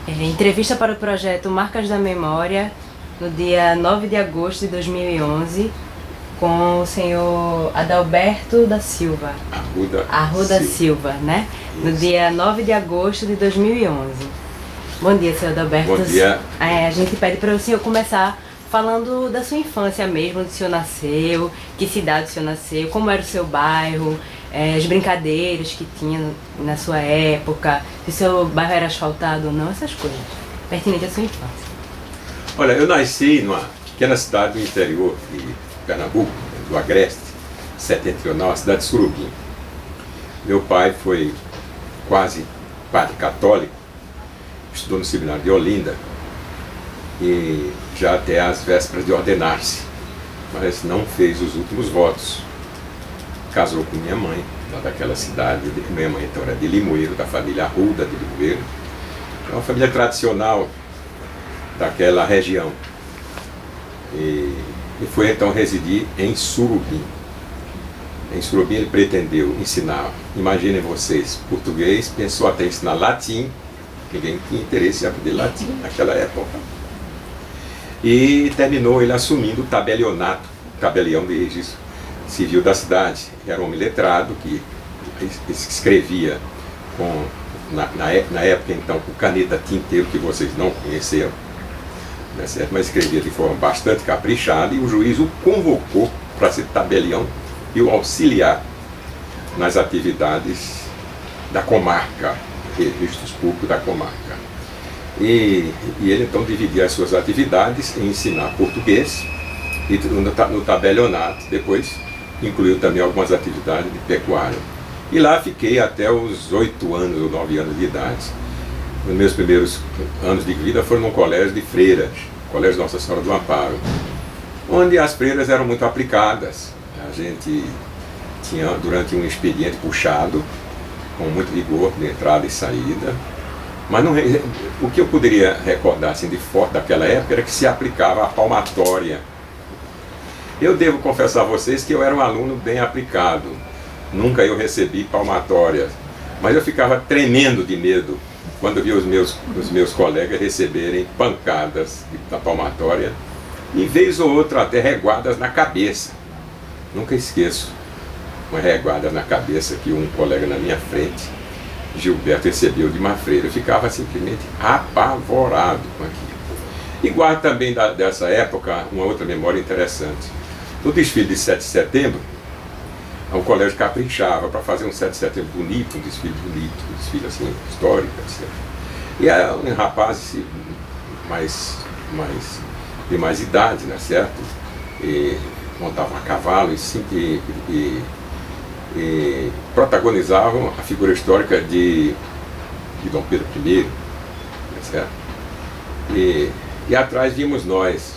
Entrevista para o projeto Marcas da Memória, no dia 9 de agosto de 2011, com o senhor Adalberto da Silva. Arruda Silva, né? Isso. No dia 9 de agosto de 2011. Bom dia, senhor Adalberto. Bom dia. A gente pede para o senhor começar falando da sua infância mesmo, onde o senhor nasceu, que cidade o senhor nasceu, como era o seu bairro, as brincadeiras que tinha na sua época, se o seu bairro era asfaltado ou não, essas coisas, pertinentes à sua infância. Olha, eu nasci numa pequena cidade do interior de Pernambuco, do Agreste, setentrional, a cidade de Surubim. Meu pai foi quase padre católico, estudou no seminário de Olinda, e já até às vésperas de ordenar-se, mas não fez os últimos votos. Casou com minha mãe, lá daquela cidade. Minha mãe então era de Limoeiro, da família Arruda de Limoeiro. É uma família tradicional daquela região. E foi então residir em Surubim. Em Surubim ele pretendeu ensinar, imaginem vocês, português, pensou até ensinar latim. Ninguém tinha interesse em aprender latim naquela época. E terminou ele assumindo o tabelionato, tabelião de registro civil da cidade. Era um homem letrado que escrevia na época então com caneta tinteiro, que vocês não conheceram, né, certo? Mas escrevia de forma bastante caprichada, e o juiz o convocou para ser tabelião e o auxiliar nas atividades da comarca, registros públicos da comarca. E ele então dividia as suas atividades em ensinar português e no tabelionato, depois incluiu também algumas atividades de pecuária. E lá fiquei até os 8 anos ou 9 anos de idade. Os meus primeiros anos de vida foram num colégio de freiras, Colégio Nossa Senhora do Amparo, onde as freiras eram muito aplicadas. A gente tinha, durante um expediente puxado, com muito rigor de entrada e saída, mas não, o que eu poderia recordar assim, de forte daquela época era que se aplicava a palmatória. Eu devo confessar a vocês que eu era um aluno bem aplicado, nunca eu recebi palmatórias, mas eu ficava tremendo de medo quando via os meus colegas receberem pancadas da palmatória, e vez ou outra até reguadas na cabeça. Nunca esqueço uma reguada na cabeça que um colega na minha frente, Gilberto, recebeu de uma freira. Eu ficava simplesmente apavorado com aquilo. E guardo também dessa época uma outra memória interessante. No desfile de 7 de setembro, o colégio caprichava para fazer um 7 de setembro bonito, um desfile assim, histórico, etc. E era um rapaz de mais idade, né, certo? E montavam a cavalo e protagonizavam a figura histórica de Dom Pedro I, né, certo? E atrás vimos nós,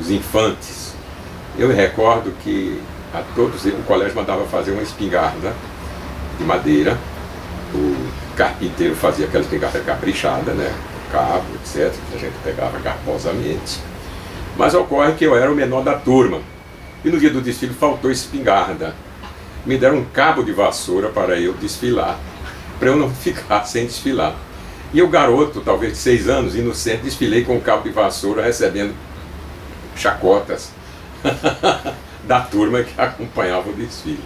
os infantes. Eu me recordo que a todos o colégio mandava fazer uma espingarda de madeira. O carpinteiro fazia aquela espingarda caprichada, né? Cabo, etc. Que a gente pegava garposamente. Mas ocorre que eu era o menor da turma. E no dia do desfile faltou espingarda. Me deram um cabo de vassoura para eu desfilar, para eu não ficar sem desfilar. E o garoto, talvez de 6 anos, inocente, desfilei com o cabo de vassoura, recebendo chacotas da turma que acompanhava o desfile.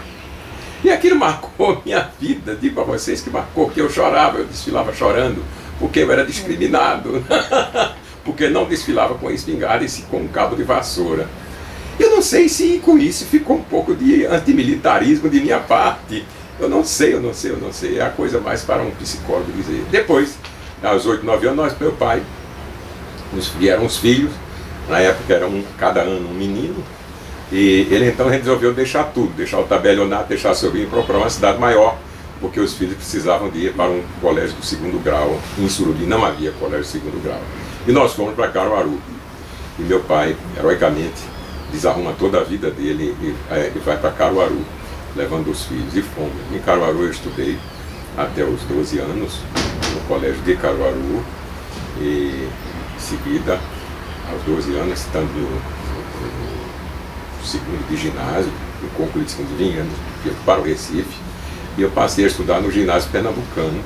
E aquilo marcou minha vida, digo a vocês que marcou, que eu chorava, eu desfilava chorando, porque eu era discriminado, porque não desfilava com a espingarda e sim com um cabo de vassoura. Eu não sei se com isso ficou um pouco de antimilitarismo de minha parte. Eu não sei. É a coisa mais para um psicólogo dizer. Depois, aos 8, 9 anos, meu pai, vieram os filhos. Na época era cada ano um menino. E ele então resolveu deixar tudo, deixar o tabelionato, deixar seu vinho, procurar uma cidade maior, porque os filhos precisavam de ir para um colégio do 2º grau. Em Surubim não havia colégio do 2º grau. E nós fomos para Caruaru. E meu pai, heroicamente, desarruma toda a vida dele e vai para Caruaru, levando os filhos. E fomos. Em Caruaru eu estudei até os 12 anos, no colégio de Caruaru, e em seguida, aos 12 anos, estando no 2º de ginásio, eu concluí o 2º de ginásio, para o Recife, e eu passei a estudar no ginásio pernambucano,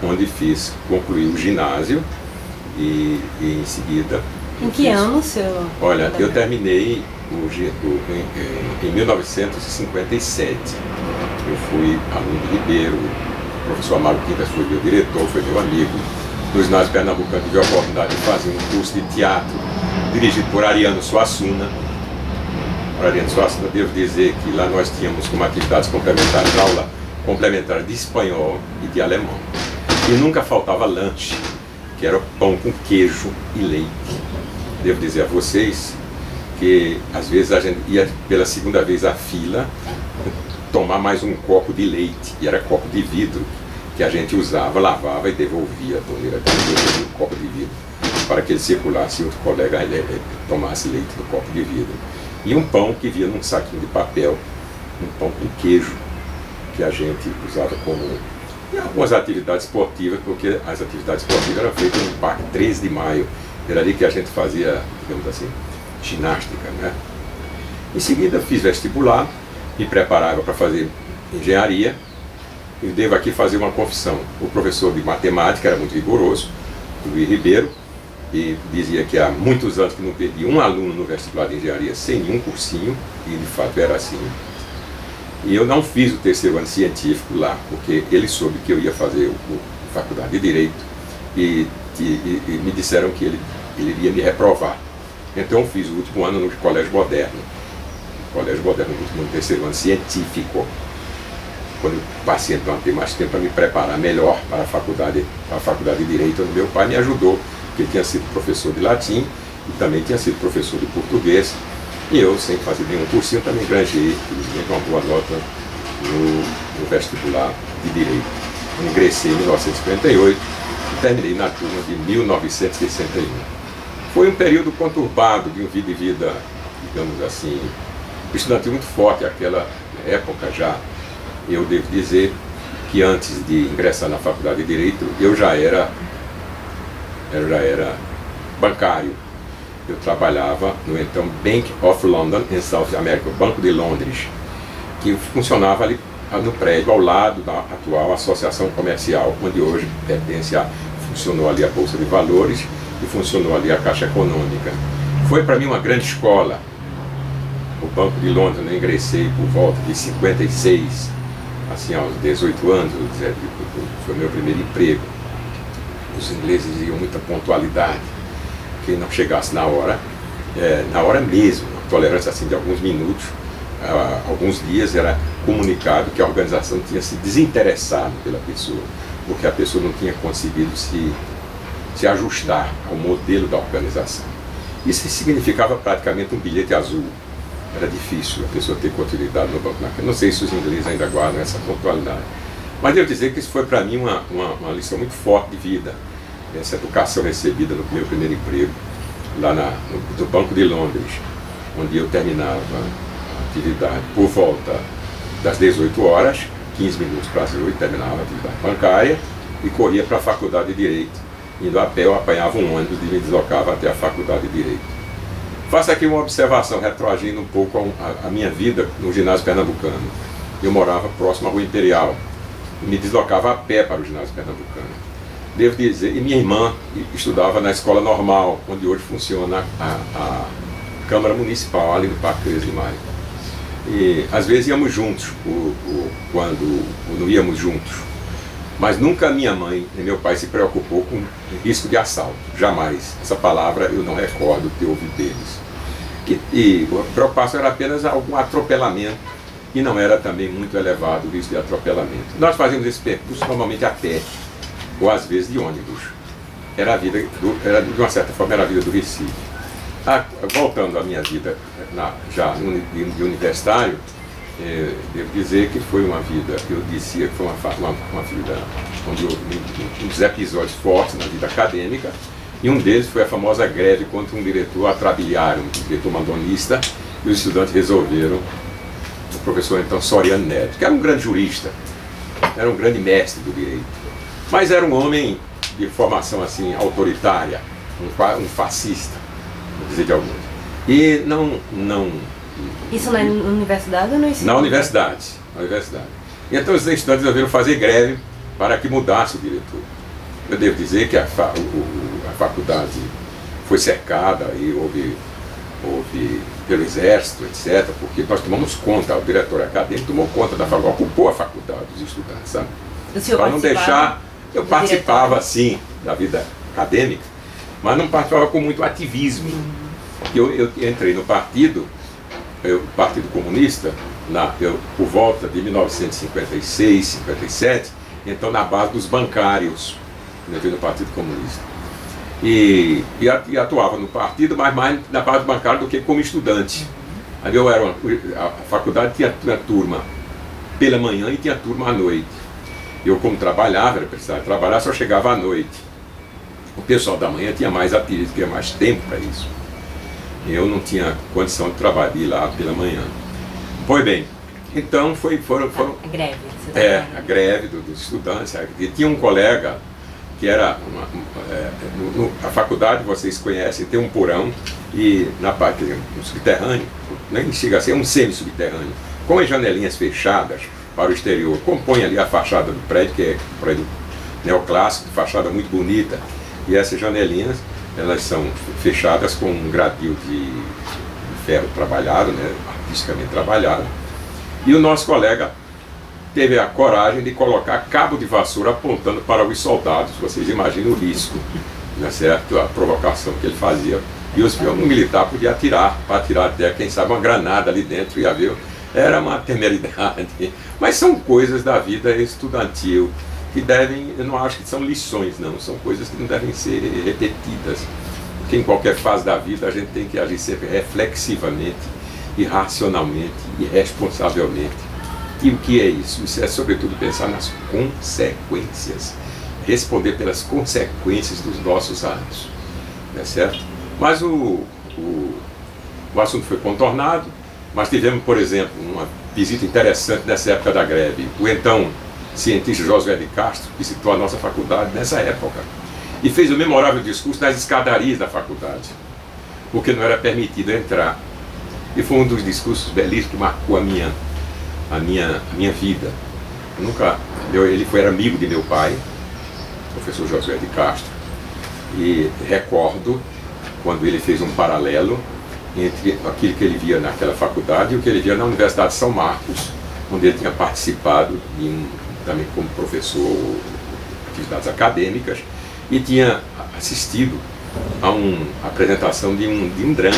onde concluí o ginásio e em seguida... Em que ano, seu? Olha, eu terminei em 1957. Eu fui aluno de Ribeiro, o professor Amaro Quintas foi meu diretor, foi meu amigo. No ginásio pernambucano tive a oportunidade de fazer um curso de teatro dirigido por Ariano Suassuna. Por Ariano Suassuna, devo dizer que lá nós tínhamos como atividades complementares aula complementar de espanhol e de alemão. E nunca faltava lanche, que era pão com queijo e leite. Devo dizer a vocês que às vezes a gente ia pela segunda vez à fila tomar mais um copo de leite, e era copo de vidro, que a gente usava, lavava e devolvia a torneira, devolvia o copo de vidro, para que ele circulasse e o colega tomasse leite do copo de vidro. E um pão que vinha num saquinho de papel, um pão com queijo, que a gente usava como em algumas atividades esportivas, porque as atividades esportivas eram feitas no Parque 13 de Maio, era ali que a gente fazia, digamos assim, ginástica, né? Em seguida fiz vestibular, me preparava para fazer engenharia, e devo aqui fazer uma confissão. O professor de matemática era muito rigoroso, o Luiz Ribeiro, e dizia que há muitos anos que não perdi um aluno no vestibular de engenharia sem nenhum cursinho, e de fato era assim. E eu não fiz o terceiro ano científico lá, porque ele soube que eu ia fazer a faculdade de Direito, e me disseram que ele iria me reprovar. Então eu fiz o último ano no Colégio Moderno. Colégio Moderno, no último ano, terceiro ano científico. Quando eu passei então a ter mais tempo para me preparar melhor para a faculdade de Direito, onde meu pai me ajudou, porque ele tinha sido professor de latim e também tinha sido professor de português. E eu, sem fazer nenhum cursinho, também granjeei, felizmente, uma boa nota no vestibular de Direito. Eu ingressei em 1958 e terminei na turma de 1961. Foi um período conturbado de vida, digamos assim, estudantil muito forte, aquela época já. Eu devo dizer que antes de ingressar na faculdade de Direito, eu já era bancário. Eu trabalhava no então Bank of London, em South America, o Banco de Londres, que funcionava ali no prédio ao lado da atual Associação Comercial, onde hoje funcionou ali a Bolsa de Valores e funcionou ali a Caixa Econômica. Foi para mim uma grande escola. O Banco de Londres, eu ingressei por volta de 56, assim, aos 18 anos, foi meu primeiro emprego. Os ingleses iam muita pontualidade. Quem não chegasse na hora mesmo, tolerância assim de alguns minutos, alguns dias era comunicado que a organização tinha se desinteressado pela pessoa, porque a pessoa não tinha conseguido se ajustar ao modelo da organização. Isso significava praticamente um bilhete azul. Era difícil a pessoa ter continuidade no banco. Não sei se os ingleses ainda guardam essa pontualidade. Mas devo dizer que isso foi para mim uma lição muito forte de vida. Essa educação recebida no meu primeiro emprego, lá no Banco de Londres, onde eu terminava a atividade por volta das 18 horas, 15 minutos para as 8, terminava a atividade bancária e corria para a faculdade de Direito. Indo a pé, eu apanhava um ônibus e me deslocava até a faculdade de Direito. Faço aqui uma observação, retroagindo um pouco a minha vida no ginásio pernambucano. Eu morava próximo à Rua Imperial, me deslocava a pé para o ginásio pernambucano. Devo dizer, e minha irmã estudava na escola normal, onde hoje funciona a Câmara Municipal, ali no Parque 13 de Maio. E às vezes íamos juntos, quando não íamos juntos. Mas nunca minha mãe e meu pai se preocupou com risco de assalto, jamais. Essa palavra eu não recordo ter ouvido deles. E a preocupação era apenas algum atropelamento, e não era também muito elevado o risco de atropelamento. Nós fazíamos esse percurso normalmente a pé, ou às vezes de ônibus. Era a vida, de uma certa forma, era a vida do Recife. Voltando à minha vida já de universitário, devo dizer que foi uma vida, eu dizia que foi uma vida onde houve uns episódios fortes na vida acadêmica, e um deles foi a famosa greve contra um diretor atrabiliário, um diretor mandonista, e os estudantes resolveram, o professor então Soriano Neto, que era um grande jurista, era um grande mestre do direito, mas era um homem de formação assim autoritária, um fascista, vou dizer de alguns. E não Isso na universidade ou no ensino? Na universidade. E então os estudantes resolveram fazer greve para que mudasse o diretor. Eu devo dizer que a faculdade foi cercada e houve pelo exército, etc., porque nós tomamos conta, o diretor acadêmico tomou conta da faculdade, ocupou a faculdade dos estudantes, sabe? Para não deixar, eu participava sim da vida acadêmica, mas não participava com muito ativismo. Eu entrei no partido, o Partido Comunista, por volta de 1956, 57, então na base dos bancários, entrei no Partido Comunista. E atuava no partido, mas mais na base bancária do que como estudante. Aí a faculdade tinha turma pela manhã e tinha turma à noite. Eu, como trabalhava, era precisava trabalhar, só chegava à noite. O pessoal da manhã tinha mais atividade, tinha mais tempo para isso. Eu não tinha condição de trabalhar lá pela manhã. Pois bem, então foram a greve. A greve dos estudantes. E tinha um colega que era a faculdade, vocês conhecem, tem um porão e na parte um subterrâneo, nem chega a ser um semi-subterrâneo, com as janelinhas fechadas para o exterior, compõe ali a fachada do prédio, que é um prédio neoclássico, fachada muito bonita, e essas janelinhas, elas são fechadas com um gradil de ferro trabalhado, né, artisticamente trabalhado, e o nosso colega teve a coragem de colocar cabo de vassoura apontando para os soldados. Vocês imaginam o risco, né, certo? A provocação que ele fazia. E os um militar podia atirar, para atirar até, quem sabe, uma granada ali dentro, ia ver. Era uma temeridade. Mas são coisas da vida estudantil que devem, eu não acho que são lições, não. São coisas que não devem ser repetidas. Porque em qualquer fase da vida a gente tem que agir sempre reflexivamente, e racionalmente, e responsavelmente. E o que é isso? Isso é, sobretudo, pensar nas consequências. Responder pelas consequências dos nossos atos. Não é certo? Mas o assunto foi contornado, mas tivemos, por exemplo, uma visita interessante nessa época da greve. O então cientista Josué de Castro visitou a nossa faculdade nessa época e fez um memorável discurso nas escadarias da faculdade, porque não era permitido entrar. E foi um dos discursos belíssimos que marcou a minha vida. Ele era amigo de meu pai, professor Josué de Castro, e recordo quando ele fez um paralelo entre aquilo que ele via naquela faculdade e o que ele via na Universidade de São Marcos, onde ele tinha participado também como professor de atividades acadêmicas e tinha assistido a uma apresentação de um drama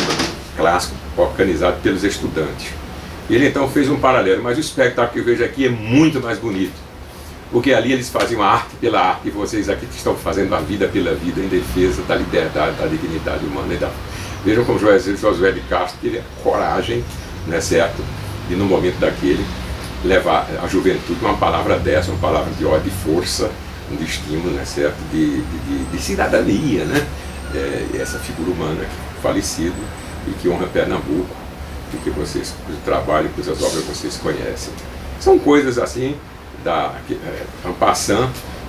clássico organizado pelos estudantes. Ele então fez um paralelo, mas o espetáculo que eu vejo aqui é muito mais bonito, porque ali eles faziam a arte pela arte, e vocês aqui estão fazendo a vida pela vida, em defesa da liberdade, da dignidade humana. Vejam como Josué de Castro teve a coragem, né, certo, de no momento daquele levar à juventude uma palavra dessa, uma palavra de ódio, de força, de estímulo, né, certo, de cidadania, né, essa figura humana falecida e que honra Pernambuco, que vocês, o trabalho, que as obras vocês conhecem. São coisas assim, en passant.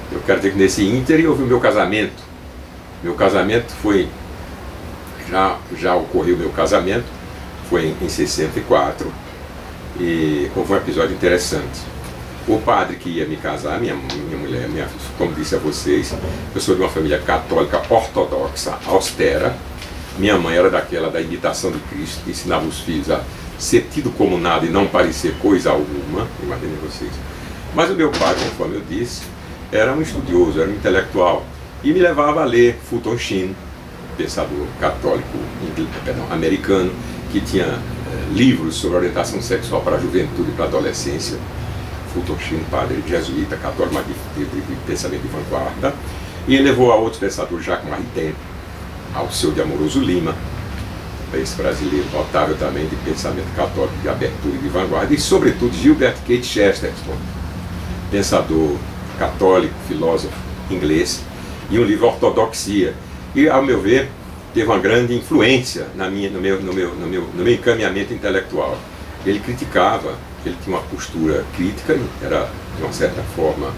Eu quero dizer que nesse ínterim houve o meu casamento. Meu casamento foi, já ocorreu meu casamento, foi em 64, e houve um episódio interessante. O padre que ia me casar, minha mulher, como disse a vocês, eu sou de uma família católica ortodoxa, austera. Minha mãe era daquela da imitação de Cristo, que ensinava os filhos a ser tido como nada e não parecer coisa alguma, imaginem vocês. Mas o meu pai, conforme eu disse, era um estudioso, era um intelectual, e me levava a ler Fulton Sheen, pensador católico americano, que tinha livros sobre orientação sexual para a juventude e para a adolescência. Fulton Sheen, padre jesuíta, católico, mas de pensamento de vanguarda, e ele levou a outros pensadores, Jacques Maritain, ao seu de Amoroso Lima, esse brasileiro notável também de pensamento católico, de abertura e de vanguarda, e sobretudo Gilbert Keith Chesterton, pensador católico, filósofo inglês, e um livro Ortodoxia. E, ao meu ver, teve uma grande influência no meu encaminhamento intelectual. Ele criticava, ele tinha uma postura crítica, era, de uma certa forma,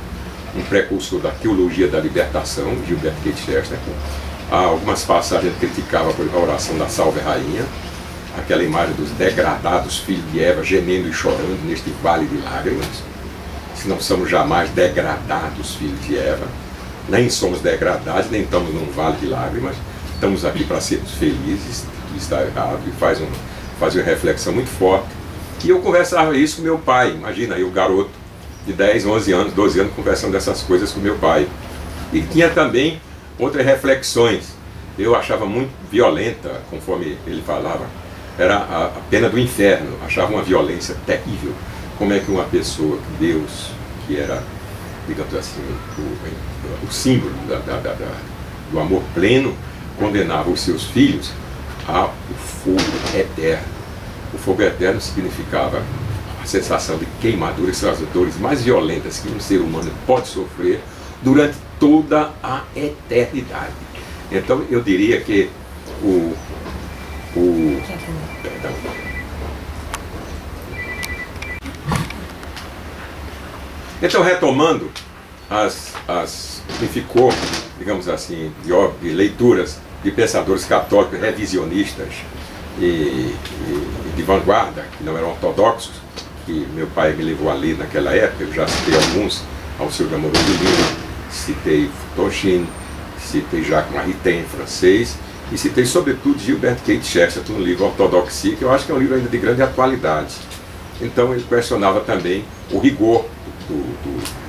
um precursor da teologia da libertação, Gilbert Keith Chesterton. Há algumas passagens que criticava, por exemplo, a oração da Salve Rainha, aquela imagem dos degradados filhos de Eva gemendo e chorando neste vale de lágrimas. Se não somos jamais degradados filhos de Eva, nem somos degradados, nem estamos num vale de lágrimas, estamos aqui para sermos felizes, tudo está errado, e faz uma reflexão muito forte. E eu conversava isso com meu pai, imagina, eu garoto de 10, 11 anos, 12 anos, conversando dessas coisas com meu pai. E tinha também outras reflexões, eu achava muito violenta, conforme ele falava, era a pena do inferno, achava uma violência terrível. Como é que uma pessoa, Deus, que era, digamos assim, o símbolo do amor pleno, condenava os seus filhos ao fogo eterno. O fogo eterno significava a sensação de queimadura, são as dores mais violentas que um ser humano pode sofrer durante toda a eternidade. Então eu diria que perdão. Então, retomando que ficou, digamos assim, de leituras de pensadores católicos revisionistas e de vanguarda, que não eram ortodoxos, que meu pai me levou a ler naquela época, eu já citei alguns, Alceu de Amorós de Lima, citei Foucault, citei Jacques Maritain, francês, e citei sobretudo Gilbert Keith Chesterton no livro Ortodoxia, que eu acho que é um livro ainda de grande atualidade. Então ele questionava também o rigor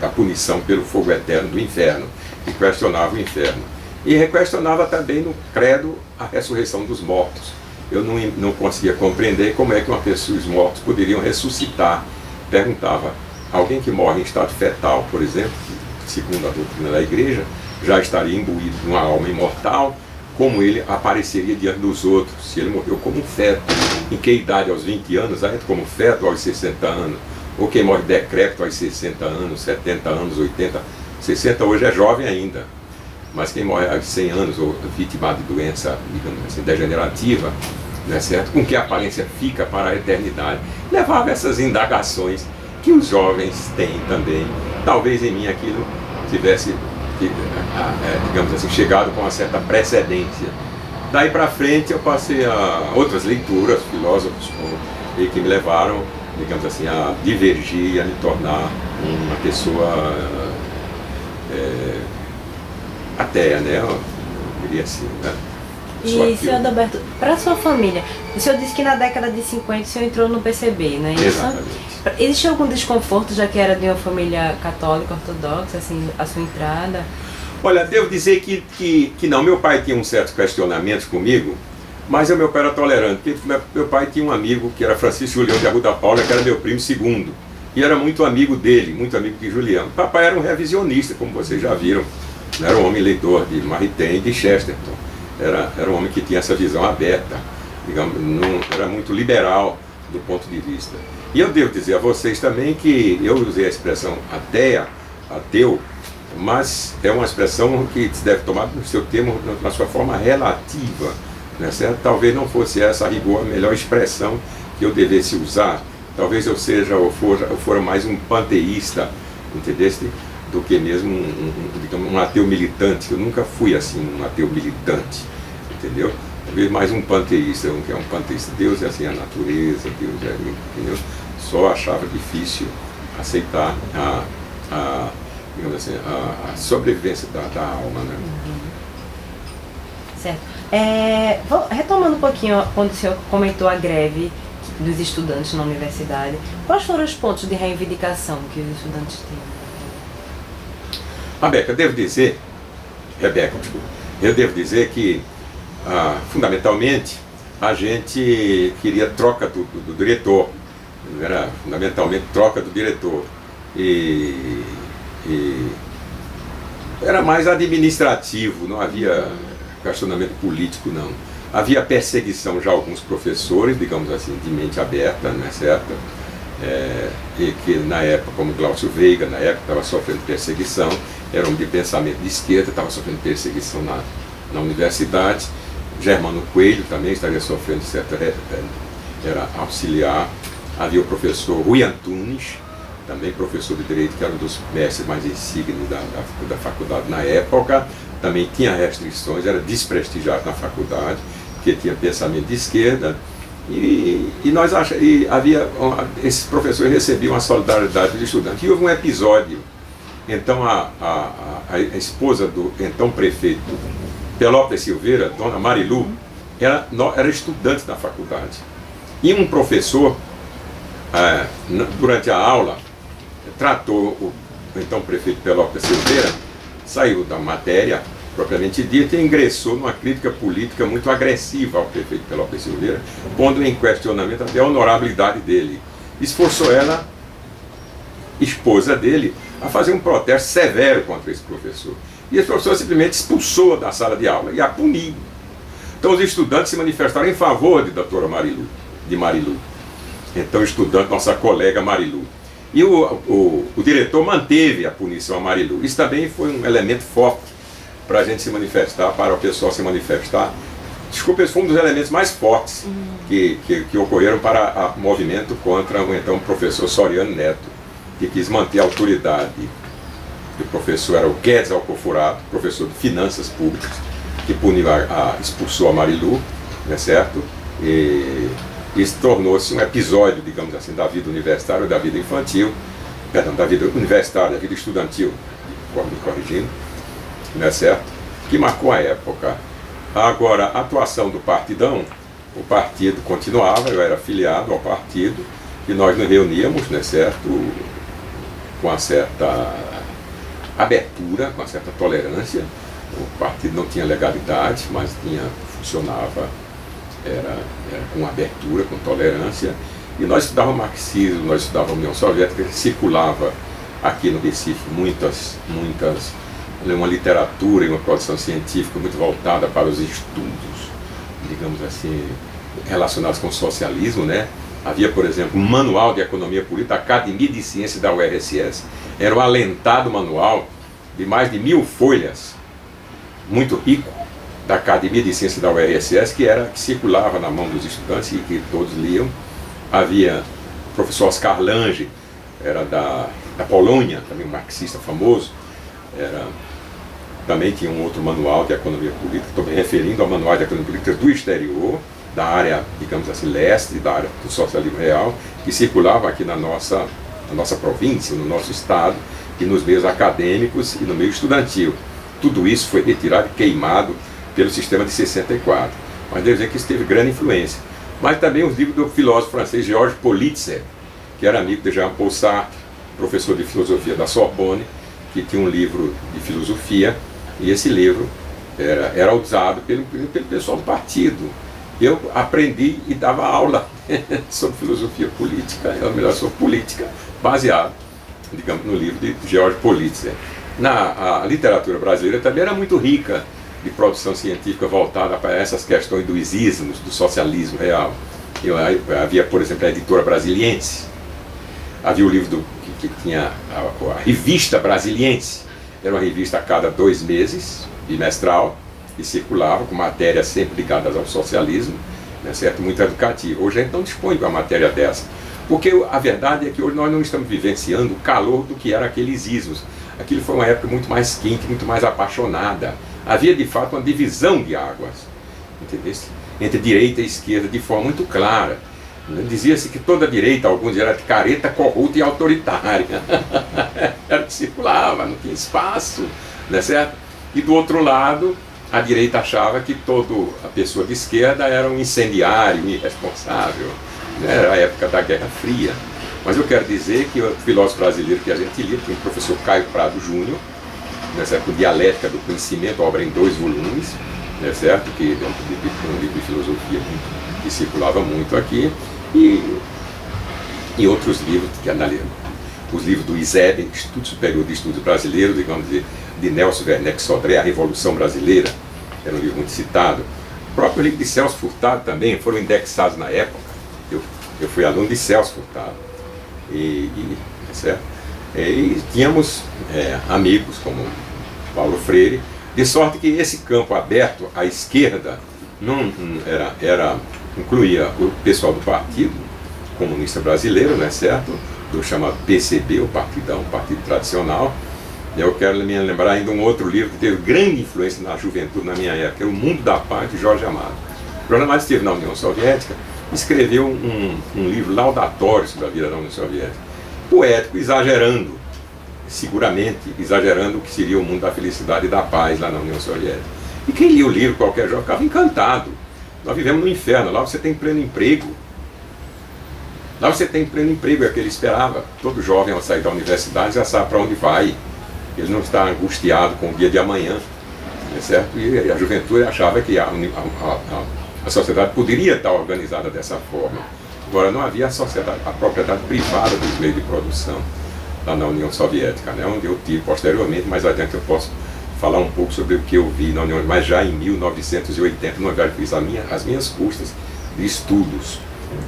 da punição pelo fogo eterno do inferno, e questionava o inferno. E questionava também no credo a ressurreição dos mortos. Eu não conseguia compreender como é que uma pessoa, os mortos poderiam ressuscitar. Perguntava, alguém que morre em estado fetal, por exemplo, segundo a doutrina da igreja, já estaria imbuído numa alma imortal, como ele apareceria diante dos outros, se ele morreu como um feto. Em que idade? Aos 20 anos, ainda como feto aos 60 anos. Ou quem morre decrépito aos 60 anos, 70 anos, 80, 60 hoje é jovem ainda. Mas quem morre aos 100 anos, ou vítima de doença, digamos assim, degenerativa, não é certo? Com que aparência fica para a eternidade? Levava essas indagações que os jovens têm também. Talvez em mim aquilo tivesse, digamos assim, chegado com uma certa precedência. Daí para frente eu passei a outras leituras, filósofos que me levaram, digamos assim, a divergir, a me tornar uma pessoa ateia, né? Eu diria assim, né? E, senhor Adalberto, para a sua família, o senhor disse que na década de 50 o senhor entrou no PCB, não é isso? Exatamente. Existe algum desconforto, já que era de uma família católica, ortodoxa, assim, a sua entrada? Olha, devo dizer que não. Meu pai tinha um certo questionamento comigo, mas o meu pai era tolerante, porque meu pai tinha um amigo que era Francisco Julião de Arruda Paula, que era meu primo segundo, e era muito amigo dele, muito amigo de Julião. Papai era um revisionista, como vocês já viram, era um homem leitor de Maritain e de Chesterton, era um homem que tinha essa visão aberta, digamos, era muito liberal do ponto de vista. E eu devo dizer a vocês também que eu usei a expressão ateu, mas é uma expressão que se deve tomar no seu termo, na sua forma relativa, né, certo? Talvez não fosse essa a rigor a melhor expressão que eu devesse usar. Talvez eu seja ou fora mais um panteísta, entendeste? Do que mesmo um ateu militante. Eu nunca fui assim um ateu militante, entendeu? Talvez mais um panteísta, que é um panteísta. Deus é assim a natureza, Deus é, entendeu? Só achava difícil aceitar digamos assim, a sobrevivência da alma, né? Certo. Retomando um pouquinho quando o senhor comentou a greve dos estudantes na universidade, quais foram os pontos de reivindicação que os estudantes tinham? Rebeca, eu devo dizer que fundamentalmente a gente queria troca do diretor, era fundamentalmente troca do diretor, e era mais administrativo, não havia questionamento político, não. Havia perseguição já a alguns professores, digamos assim, de mente aberta, não é certo? E que na época, como Glaucio Veiga, na época estava sofrendo perseguição, era um de pensamento de esquerda, estava sofrendo perseguição na universidade. Germano Coelho também estaria sofrendo certa, era auxiliar. Havia o professor Rui Antunes, também professor de Direito, que era um dos mestres mais insignes da faculdade na época, também tinha restrições, era desprestigiado na faculdade, porque tinha pensamento de esquerda, e havia esses professores recebiam a solidariedade dos estudantes. E houve um episódio Então a esposa do então prefeito Pelópidas Silveira, dona Marilu, era estudante na faculdade. E um professor, durante a aula, tratou o então prefeito Pelópidas Silveira, saiu da matéria propriamente dita e ingressou numa crítica política muito agressiva ao prefeito Pelópidas Silveira, pondo em questionamento até a honorabilidade dele. Esforçou ela, esposa dele, a fazer um protesto severo contra esse professor. E esse professor simplesmente expulsou da sala de aula e a puniu. Então os estudantes se manifestaram em favor de doutora Marilu, de Marilu. Então o estudante, nossa colega Marilu. E o diretor manteve a punição a Marilu. Isso também foi um elemento forte para a gente se manifestar, para o pessoal se manifestar. Desculpa, esse foi um dos elementos mais fortes que ocorreram para o movimento contra o então professor Soriano Neto, que quis manter a autoridade. O professor era o Guedes Alcoforado, professor de Finanças Públicas, que puniu expulsou a Marilu, não é certo? E isso tornou-se um episódio, digamos assim, da vida universitária, da vida infantil, perdão, da vida universitária, da vida estudantil, me corrigindo, não é certo? Que marcou a época. Agora, a atuação do Partidão, o partido continuava, eu era afiliado ao partido, e nós nos reuníamos, não é certo? Com uma certa abertura, com uma certa tolerância. O partido não tinha legalidade, mas funcionava, era com abertura, com tolerância. E nós estudávamos marxismo, nós estudávamos União Soviética, que circulava aqui no Recife uma literatura e uma produção científica muito voltada para os estudos, digamos assim, relacionados com o socialismo, né? Havia, por exemplo, um manual de economia política, a Academia de Ciências da URSS. Era um alentado manual de mais de 1000 folhas, muito rico, da Academia de Ciências da URSS, que circulava na mão dos estudantes e que todos liam. Havia o professor Oscar Lange, era da Polônia, também um marxista famoso, também tinha um outro manual de economia política, estou me referindo ao manual de economia política do exterior, da área, digamos assim, leste, da área do socialismo real, que circulava aqui na nossa província, no nosso estado, e nos meios acadêmicos e no meio estudantil. Tudo isso foi retirado e queimado pelo sistema de 64. Mas devo dizer que isso teve grande influência. Mas também os livros do filósofo francês Georges Politzer, que era amigo de Jean-Paul Sartre, professor de filosofia da Sorbonne, que tinha um livro de filosofia, e esse livro era usado pelo pessoal do partido. Eu aprendi e dava aula sobre filosofia política, ou melhor, sobre política, baseado, digamos, no livro de Georges Politzer. A literatura brasileira também era muito rica de produção científica voltada para essas questões dos ismos, do socialismo real. Havia, por exemplo, a Editora Brasiliense, havia o livro que tinha a Revista Brasiliense, era uma revista a cada 2 meses, bimestral, que circulava com matérias sempre ligadas ao socialismo, né, certo? Muito educativa. Hoje a gente não dispõe de uma matéria dessa, porque a verdade é que hoje nós não estamos vivenciando o calor do que eram aqueles ismos. Aquilo foi uma época muito mais quente, muito mais apaixonada. Havia de fato uma divisão de águas, entendeu? Entre direita e esquerda de forma muito clara. Dizia-se que toda a direita, alguns era de careta, corrupta e autoritária. Era o que circulava, não tinha espaço, não é certo? E do outro lado, a direita achava que toda a pessoa de esquerda era um incendiário, um irresponsável. Era a época da Guerra Fria. Mas eu quero dizer que o filósofo brasileiro que a gente lia, tem o professor Caio Prado Júnior, né, certo? Dialética do Conhecimento, obra em 2 volumes, né, certo? Que é um livro de filosofia que circulava muito aqui, e outros livros que analisam. Os livros do ISEB, Instituto Superior de Estudos Brasileiros, digamos, de Nelson Werneck Sodré, A Revolução Brasileira, era um livro muito citado. O próprio livro de Celso Furtado também foram indexados na época. Eu fui aluno de Celso Furtado. Certo? E tínhamos amigos como Paulo Freire, de sorte que esse campo aberto à esquerda incluía o pessoal do Partido Comunista Brasileiro, não é certo? Do chamado PCB, o Partidão, o Partido Tradicional. Eu quero me lembrar ainda um outro livro que teve grande influência na juventude na minha época, que era O Mundo da Paz, de Jorge Amado. O Jorge Amado esteve na União Soviética, escreveu um livro laudatório sobre a vida da União Soviética, poético, exagerando seguramente exagerando o que seria o mundo da felicidade e da paz lá na União Soviética. E quem lia o livro, qualquer jovem, ficava encantado. Nós vivemos no inferno, lá você tem pleno emprego. Lá você tem pleno emprego, é o que ele esperava. Todo jovem, ao sair da universidade, já sabe para onde vai. Ele não está angustiado com o dia de amanhã, certo? E a juventude achava que a sociedade poderia estar organizada dessa forma. Agora, não havia a propriedade privada dos meios de produção lá na União Soviética, né? Onde eu tive posteriormente, mais adiante eu posso falar um pouco sobre o que eu vi na União, mas já em 1980, eu fiz as minhas custas de estudos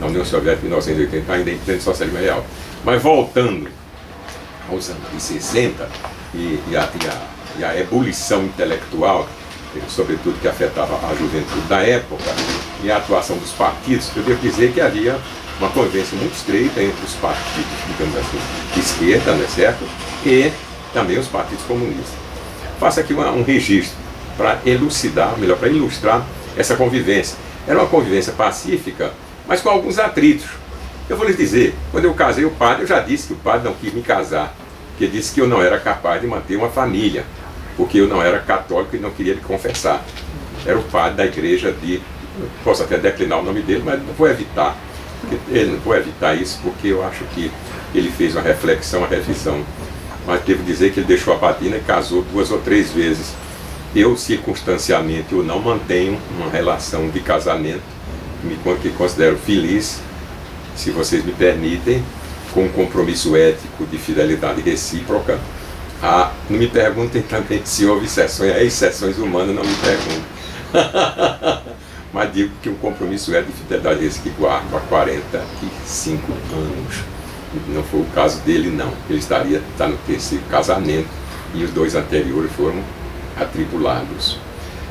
na União Soviética em 1980, ainda em pleno socialismo real. Mas voltando aos anos de 60 e a ebulição intelectual, sobretudo que afetava a juventude da época, e a atuação dos partidos, eu devo dizer que havia uma convivência muito estreita entre os partidos, digamos assim, de esquerda, não é certo? E também os partidos comunistas. Faço aqui um registro para elucidar, melhor, para ilustrar essa convivência. Era uma convivência pacífica, mas com alguns atritos. Eu vou lhes dizer, quando eu casei o padre, eu já disse que o padre não quis me casar, porque disse que eu não era capaz de manter uma família, porque eu não era católico e não queria me confessar. Era o padre da igreja de... Posso até declinar o nome dele, mas não vou evitar. Não vou evitar isso, porque eu acho que ele fez uma reflexão, uma revisão. Mas devo dizer que ele deixou a batina e casou 2 ou 3 vezes. Eu, circunstancialmente, eu não mantenho uma relação de casamento, que considero feliz, se vocês me permitem, com um compromisso ético de fidelidade recíproca. Não me perguntem também se houve exceções humanas, não me perguntem. Mas digo que um compromisso ético de fidelidade esse que guardo há 45 anos. Não foi o caso dele, não. Ele está no 3º casamento e os 2 anteriores foram atribulados.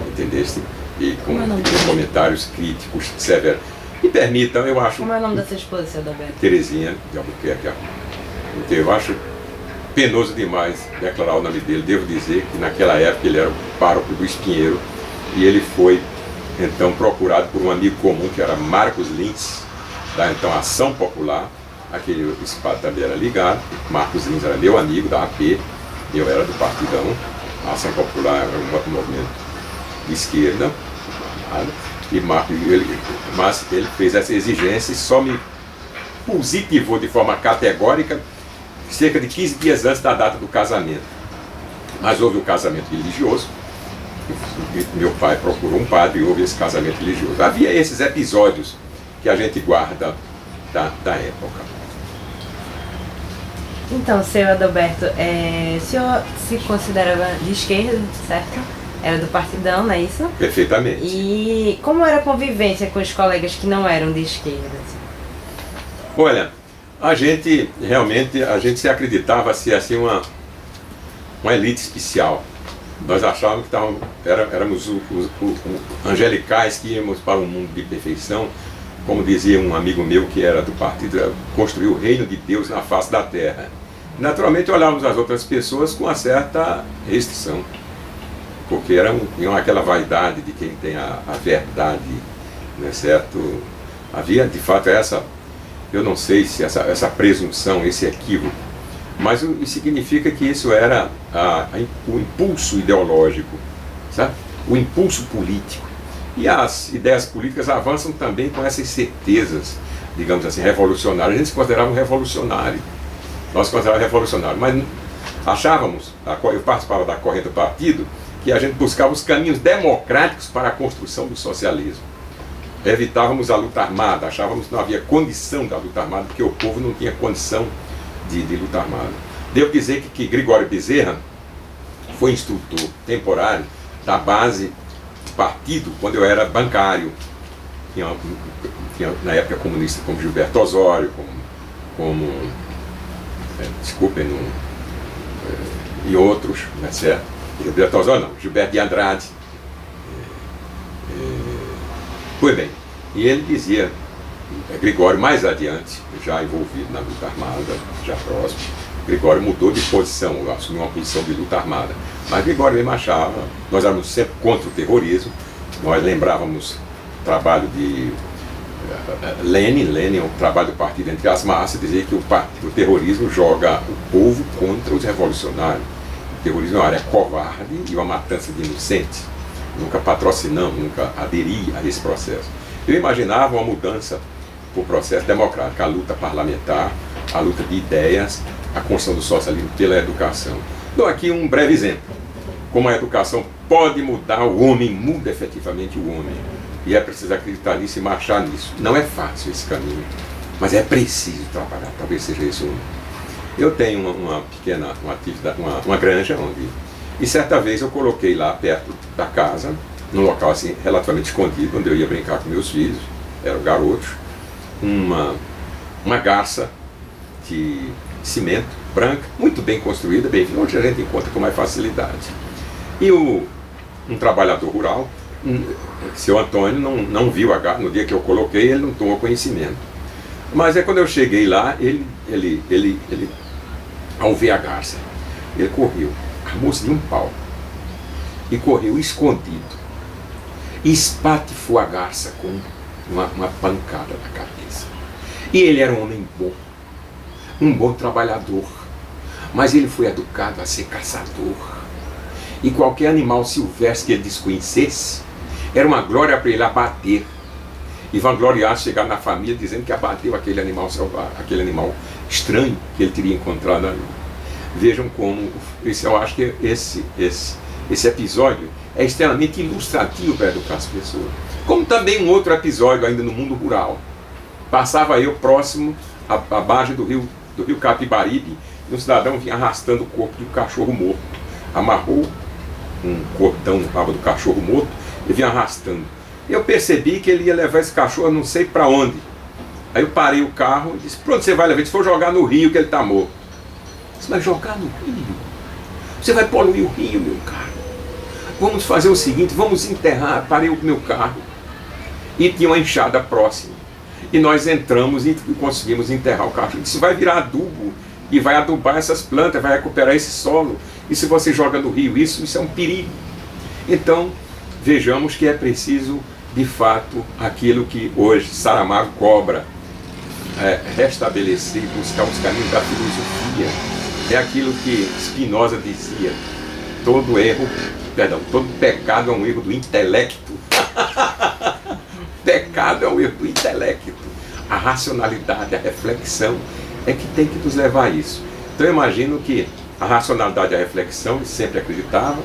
Entendeste? E com comentários críticos severos. Me permitam, eu acho... Como é o nome dessa esposa, seu Adalberto? Terezinha de Albuquerque. Então, eu acho penoso demais declarar o nome dele. Devo dizer que naquela época ele era o pároco do Espinheiro e ele foi então procurado por um amigo comum que era Marcos Lins, da então Ação Popular. Aquele espaço também era ligado. Marcos Lins era meu amigo da AP, eu era do Partidão. A Ação Popular era um movimento de esquerda. Mas ele fez essa exigência e só me positivou de forma categórica cerca de 15 dias antes da data do casamento. Mas houve o casamento religioso. Meu pai procurou um padre e houve esse casamento religioso. Havia esses episódios que a gente guarda da época. Então, seu Adalberto, o senhor se considerava de esquerda, certo? Era do Partidão, não é isso? Perfeitamente. E como era a convivência com os colegas que não eram de esquerda? Olha, a gente se acreditava ser assim uma elite especial. Nós achávamos que éramos os angelicais que íamos para um mundo de perfeição, como dizia um amigo meu que era do partido, construir o reino de Deus na face da terra. Naturalmente olhávamos as outras pessoas com uma certa restrição, porque tinham aquela vaidade de quem tem a verdade, não é certo? Havia de fato eu não sei se essa presunção, esse equívoco, mas isso significa que isso era o impulso ideológico, sabe? O impulso político. E as ideias políticas avançam também com essas certezas, digamos assim, revolucionárias. A gente se considerava um revolucionário. Nós considerávamos revolucionário, mas achávamos, eu participava da corrente do partido, que a gente buscava os caminhos democráticos para a construção do socialismo. Evitávamos a luta armada, achávamos que não havia condição da luta armada, porque o povo não tinha condição de luta armada. Devo dizer que Gregório Bezerra foi instrutor temporário da base do partido quando eu era bancário. Tinha na época comunista como Gilberto Osório, e outros, não é certo? Gilberto Osório não, Gilberto de Andrade. Pois bem, e ele dizia, Gregório mais adiante, já envolvido na luta armada, já próximo, Gregório mudou de posição, assumiu uma posição de luta armada. Mas Gregório mesmo achava, nós éramos sempre contra o terrorismo, nós lembrávamos o trabalho de Lenin, o trabalho do partido entre as massas, dizia que o terrorismo joga o povo contra os revolucionários. O terrorismo é uma área covarde e uma matança de inocentes. Nunca patrocinamos, nunca aderi a esse processo. Eu imaginava uma mudança para o processo democrático, a luta parlamentar, a luta de ideias, a construção do socialismo pela educação. Dou aqui um breve exemplo. Como a educação pode mudar o homem, muda efetivamente o homem. E é preciso acreditar nisso e marchar nisso. Não é fácil esse caminho, mas é preciso trabalhar, talvez seja isso. Eu tenho uma pequena atividade, uma granja, e certa vez eu coloquei lá perto da casa, num local assim relativamente escondido, onde eu ia brincar com meus filhos, eram garotos, uma garça de cimento branca, muito bem construída, bem, onde a gente encontra com mais facilidade. E um trabalhador rural, seu Antônio, não viu a garça. No dia que eu coloquei, ele não tomou conhecimento. Mas quando eu cheguei lá, ele ao ver a garça, ele correu, armou-se de um pau e correu escondido e espatifou a garça com uma pancada na cabeça. E ele era um homem bom, um bom trabalhador, mas ele foi educado a ser caçador. E qualquer animal silvestre que ele desconhecesse, era uma glória para ele abater. E vangloriar, chegar na família dizendo que abateu aquele animal selvagem, aquele animal estranho que ele teria encontrado ali. Vejam como, eu acho que esse episódio é extremamente ilustrativo para educar as pessoas. Como também um outro episódio ainda no mundo rural. Passava eu próximo à margem do rio Capibaribe, e um cidadão vinha arrastando o corpo de um cachorro morto. Amarrou um cordão no rabo do cachorro morto e vinha arrastando. Eu percebi que ele ia levar esse cachorro não sei para onde. Aí eu parei o carro e disse: pronto, você vai levar? Se for jogar no rio que ele está morto. Você vai jogar no rio? Você vai poluir o rio, meu caro. Vamos fazer o seguinte, vamos enterrar. Parei o meu carro e tinha uma enxada próxima. E nós entramos e conseguimos enterrar o cachorro. Isso vai virar adubo e vai adubar essas plantas, vai recuperar esse solo. E se você joga no rio isso é um perigo. Então, vejamos que é preciso, de fato, aquilo que hoje Saramago cobra, restabelecer, buscar os caminhos da filosofia. É aquilo que Spinoza dizia: todo pecado é um erro do intelecto. Pecado é um erro do intelecto. A racionalidade, a reflexão é que tem que nos levar a isso. Então eu imagino que a racionalidade e a reflexão, eu sempre acreditava,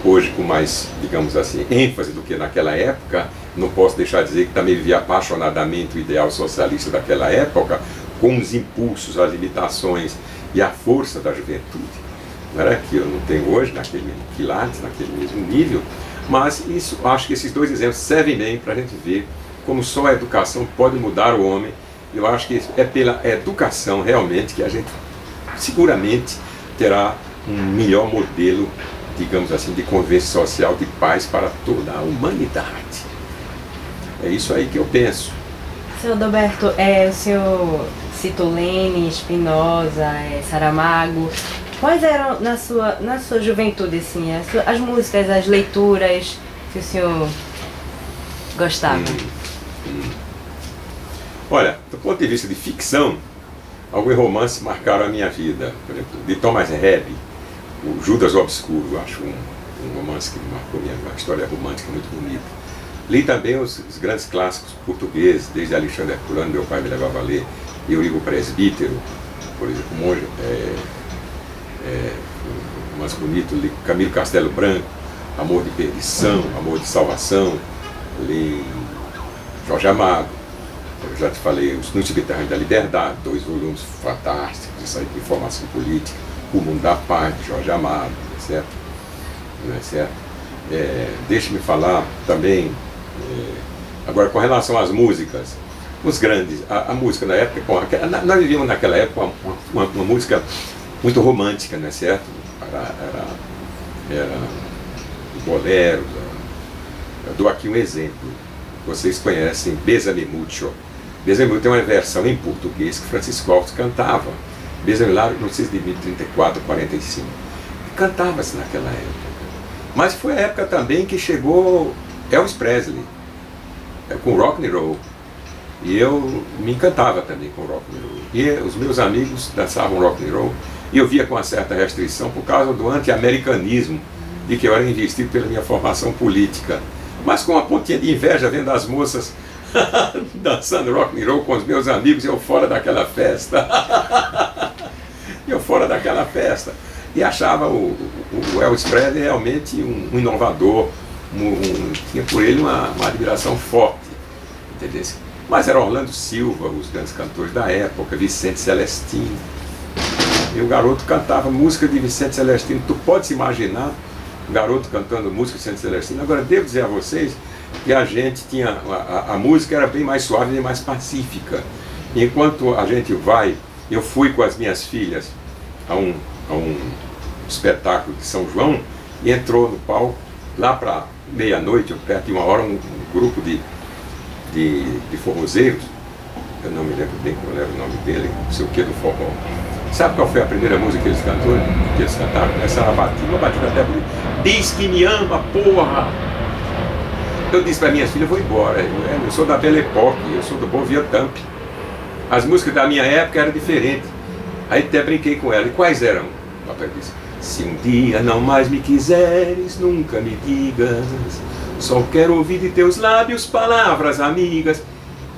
hoje com mais, digamos assim, ênfase do que naquela época. Não posso deixar de dizer que também vivia apaixonadamente o ideal socialista daquela época, com os impulsos, as limitações e a força da juventude. Não era que eu não tenho hoje, naquele mesmo quilate, naquele mesmo nível, mas isso, acho que esses dois exemplos servem bem para a gente ver como só a educação pode mudar o homem. Eu acho que é pela educação realmente que a gente seguramente terá um melhor modelo, digamos assim, de convivência social, de paz para toda a humanidade. É isso aí que eu penso. Senhor Adalberto, o senhor citou Lenin, Spinoza, Saramago. Quais eram na sua juventude, assim, as músicas, as leituras que o senhor gostava? Olha, do ponto de vista de ficção, alguns romances marcaram a minha vida. Por exemplo, de Thomas Hobbes, o Judas Obscuro, eu acho um romance que marcou minha história romântica muito bonita. Li também os grandes clássicos portugueses, desde Alexandre Herculano, meu pai me levava a ler, Eurico Presbítero, por exemplo, o mais bonito, li Camilo Castelo Branco, Amor de Perdição, Amor de Salvação, li Jorge Amado, eu já te falei, Os Subterrâneos da Liberdade, 2 volumes fantásticos, isso aí de informação política, O Mundo da Paz, de Jorge Amado, não é certo? Não é certo? Deixe-me falar também, agora com relação às músicas, os grandes, a música na época, nós vivíamos naquela época uma música muito romântica, não é certo? Era boleros. Eu dou aqui um exemplo. Vocês conhecem Bésame Mucho. Bésame Mucho tem uma versão em português que Francisco Alves cantava. Bésame lá, não sei se de 1934, 45. Cantava-se naquela época. Mas foi a época também que chegou Elvis Presley. com rock and roll. E eu me encantava também com rock and roll. E os meus amigos dançavam rock and roll e eu via com uma certa restrição por causa do anti-americanismo, de que eu era investido pela minha formação política. Mas com uma pontinha de inveja vendo as moças dançando rock and roll com os meus amigos, eu fora daquela festa. Eu fora daquela festa. E achava o Elvis Presley realmente um inovador, tinha por ele uma admiração forte, entendeu? Mas era Orlando Silva, os grandes cantores da época, Vicente Celestino. E o garoto cantava música de Vicente Celestino. Tu pode se imaginar um garoto cantando música de Vicente Celestino? Agora, devo dizer a vocês que a gente tinha, a música era bem mais suave e mais pacífica. Enquanto a gente eu fui com as minhas filhas a um espetáculo de São João e entrou no palco, lá para meia-noite, perto de 1 hora, um grupo de forrozeiros, eu não me lembro bem qual era o nome dele, não sei o que do forró. Sabe qual foi a primeira música que eles cantaram? Essa era uma batida até bonita. Diz que me ama, porra! Eu disse para minhas filhas, eu vou embora, eu sou da Belle Époque, eu sou do Bon Vieux Temp. As músicas da minha época eram diferentes. Aí até brinquei com ela. E quais eram? O papai disse: se um dia não mais me quiseres, nunca me digas, só quero ouvir de teus lábios palavras amigas.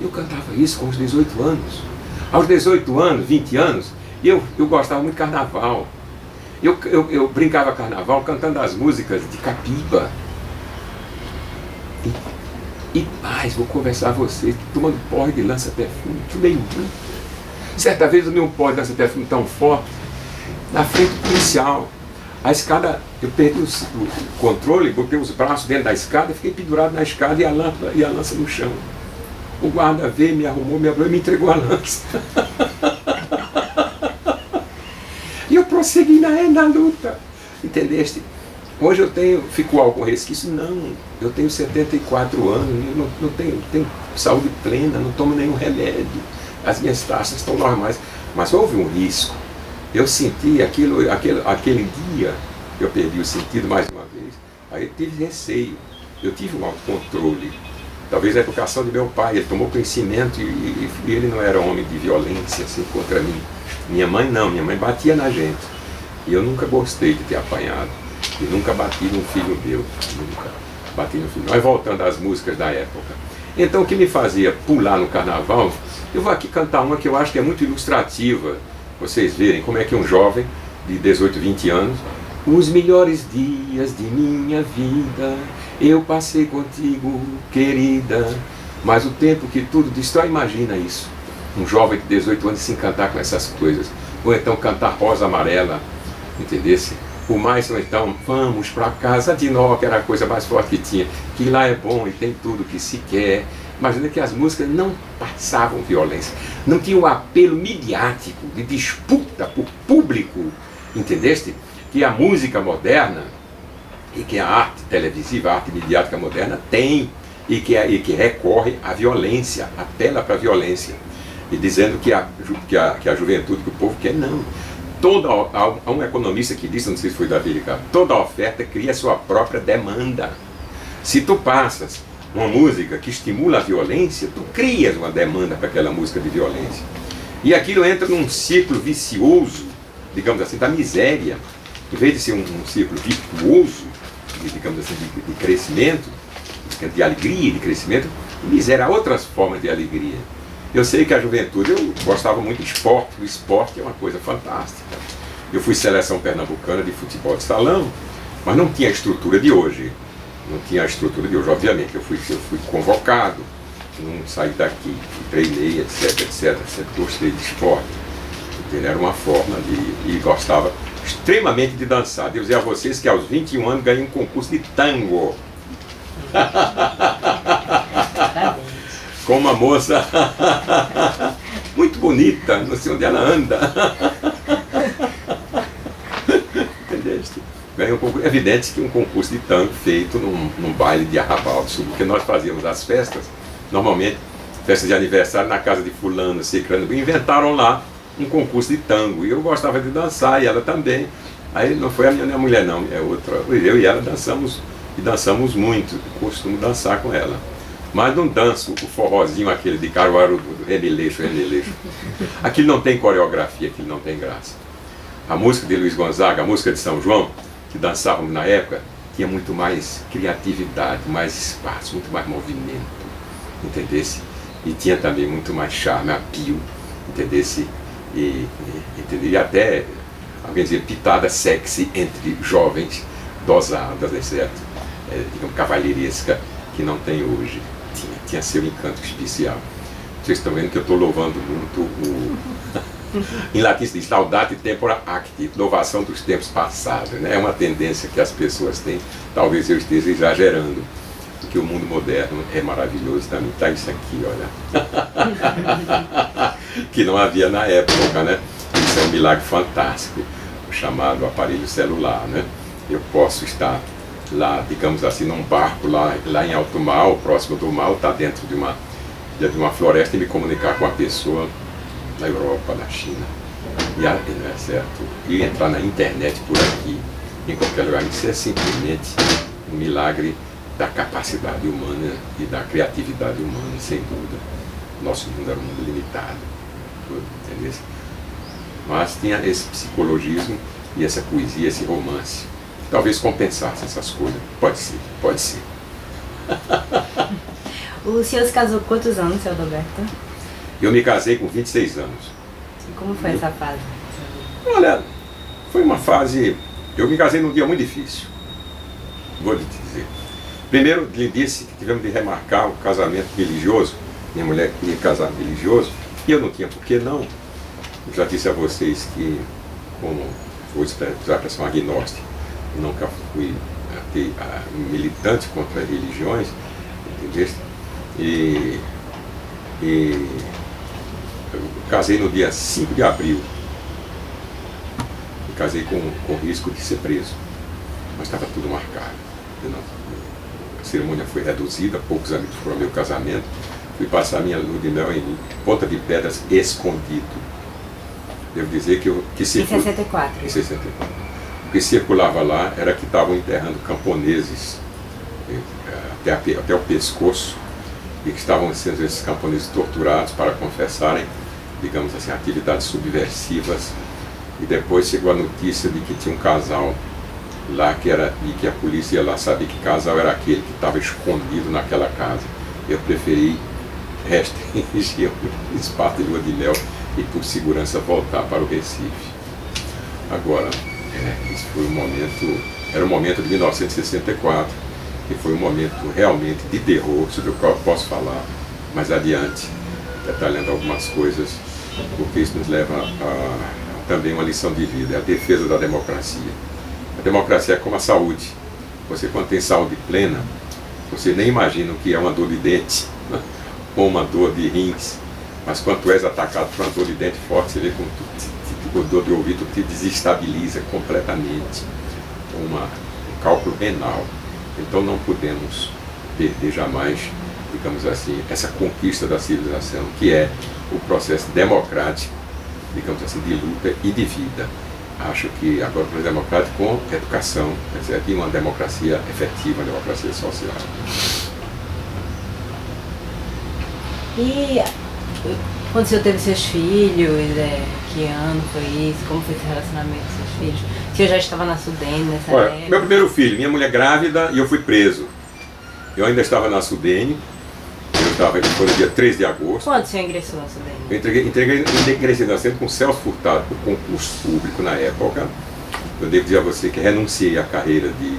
Eu cantava isso com os 18 anos. Aos 18 anos, 20 anos, eu gostava muito de carnaval. Eu brincava carnaval cantando as músicas de Capiba. E mais, vou conversar com vocês, tomando porre de lança-perfume, que nem muito. Certa vez eu tomei um porre de lança-perfume tão forte, na frente do policial. A escada, eu perdi o controle, botei os braços dentro da escada, fiquei pendurado na escada e a lança no chão. O guarda veio, me arrumou, me abriu e me entregou a lança. E eu prossegui na luta, entendeste? Hoje fico álcool resquício? Não, eu tenho 74 anos, eu não tenho saúde plena, não tomo nenhum remédio, as minhas taxas estão normais, mas houve um risco. Eu senti aquele dia, eu perdi o sentido mais uma vez, aí eu tive receio, eu tive um autocontrole. Talvez a educação de meu pai, ele tomou conhecimento e ele não era homem de violência assim contra mim. Minha mãe não, minha mãe batia na gente. E eu nunca gostei de ter apanhado. E nunca bati num filho meu, nunca bati no filho. Mas voltando às músicas da época. Então o que me fazia pular no carnaval, eu vou aqui cantar uma que eu acho que é muito ilustrativa. Vocês verem como é que um jovem de 18, 20 anos, os melhores dias de minha vida eu passei contigo, querida, mas o tempo que tudo destrói, imagina isso. Um jovem de 18 anos se encantar com essas coisas. Ou então cantar Rosa Amarela, entendesse? O mais, ou então, vamos para casa de Nó, que era a coisa mais forte que tinha, que lá é bom e tem tudo que se quer. Imagina que as músicas não passavam violência, não tinham o apelo midiático de disputa por público, entendeste? Que a música moderna e que a arte televisiva, a arte midiática moderna tem, e que recorre à violência, apela para a violência, e dizendo que a juventude, que o povo quer, não. Há um economista que disse, não sei se foi Davi Ricardo, toda oferta cria sua própria demanda. Se tu passas uma música que estimula a violência, tu crias uma demanda para aquela música de violência. E aquilo entra num ciclo vicioso, digamos assim, da miséria. Em vez de ser um ciclo virtuoso, digamos assim, de crescimento, de alegria, de crescimento, miséria, há outras formas de alegria. Eu sei que a juventude, eu gostava muito de esporte, o esporte é uma coisa fantástica. Eu fui seleção pernambucana de futebol de salão, mas não tinha a estrutura de hoje. Não tinha a estrutura de hoje, obviamente. Eu fui convocado, não saí daqui, treinei, etc, etc. Sempre gostei de esporte. Era uma forma e gostava extremamente de dançar. Devo dizer a vocês que aos 21 anos ganhei um concurso de tango. Com uma moça muito bonita, não sei onde ela anda. Entendeste? Ganhei um concurso. É evidente que um concurso de tango feito num baile de arrabal do sul, porque nós fazíamos as festas, normalmente, festas de aniversário na casa de fulano, ciclano, inventaram lá um concurso de tango, e eu gostava de dançar, e ela também. Aí não foi a minha mulher não, é outra. Eu e ela dançamos, e dançamos muito, costumo dançar com ela. Mas não danço o forrozinho aquele de Caruaru, do Renileixo. Aquilo não tem coreografia, aquilo não tem graça. A música de Luiz Gonzaga, a música de São João, que dançávamos na época, tinha muito mais criatividade, mais espaço, muito mais movimento, entendesse? E tinha também muito mais charme, apio, entendesse? E até, alguém dizia, pitada sexy entre jovens, dosadas, certo? Digamos, cavalheiresca, que não tem hoje. Tinha seu encanto especial. Vocês estão vendo que eu estou louvando muito o... Em latim se diz laudate tempora acti, louvação dos tempos passados, né? É uma tendência que as pessoas têm, talvez eu esteja exagerando, porque o mundo moderno é maravilhoso também. Está isso aqui, olha. Que não havia na época, né? Isso é um milagre fantástico, o chamado aparelho celular, né? Eu posso estar lá, digamos assim, num barco lá em alto mar, ou próximo do mar, ou estar dentro de uma floresta e me comunicar com a pessoa na Europa, na China, não é certo? E entrar na internet por aqui, em qualquer lugar. Isso é simplesmente um milagre da capacidade humana e da criatividade humana, sem dúvida. Nosso mundo era um mundo limitado, entendeu? Mas tinha esse psicologismo e essa poesia, esse romance. Talvez compensasse essas coisas. Pode ser, pode ser. O senhor se casou com quantos anos, seu Adalberto? Eu me casei com 26 anos. E como foi essa fase? Olha, foi uma fase... Eu me casei num dia muito difícil. Vou lhe dizer. Primeiro, lhe disse que tivemos de remarcar o casamento religioso. Minha mulher queria casar religioso. E eu não tinha por que não. Eu já disse a vocês que, como vou usar a expressão agnóstica, nunca fui militante contra religiões, entendeu? E eu casei no dia 5 de abril. Me casei com risco de ser preso. Mas estava tudo marcado. A cerimônia foi reduzida, poucos amigos foram ao meu casamento. Fui passar minha lua de mel em Ponta de Pedras, escondido. Devo dizer que Em 64. Em 64. O que circulava lá era que estavam enterrando camponeses até o pescoço, e que estavam sendo esses camponeses torturados para confessarem, digamos assim, atividades subversivas. E depois chegou a notícia de que tinha um casal lá e que a polícia ia lá saber que casal era aquele que estava escondido naquela casa. Eu preferi restringir o espaço de lua de mel e por segurança voltar para o Recife. Agora, esse foi era um momento de 1964, que foi um momento realmente de terror, sobre o qual eu posso falar mais adiante, detalhando algumas coisas, porque isso nos leva a também uma lição de vida, é a defesa da democracia. A democracia é como a saúde. Você, quando tem saúde plena, você nem imagina o que é uma dor de dente, ou uma dor de rins, mas quando tu és atacado por uma dor de dente forte, você vê como o dor de ouvido te desestabiliza completamente, um cálculo renal. Então não podemos perder jamais, digamos assim, essa conquista da civilização, que é o processo democrático, digamos assim, de luta e de vida. Acho que agora o processo democrático com educação, e uma democracia efetiva, uma democracia social. E quando o senhor teve seus filhos, que ano foi isso? Como foi esse relacionamento com seus filhos? O senhor já estava na Sudene nessa época? Meu primeiro filho, minha mulher grávida, e eu fui preso. Eu ainda estava na Sudene, foi no dia 3 de agosto. Quando o senhor ingressou na Sudene? Eu ingressei na Sudene com Celso Furtado, por concurso público na época. Eu devo dizer a você que renunciei à carreira de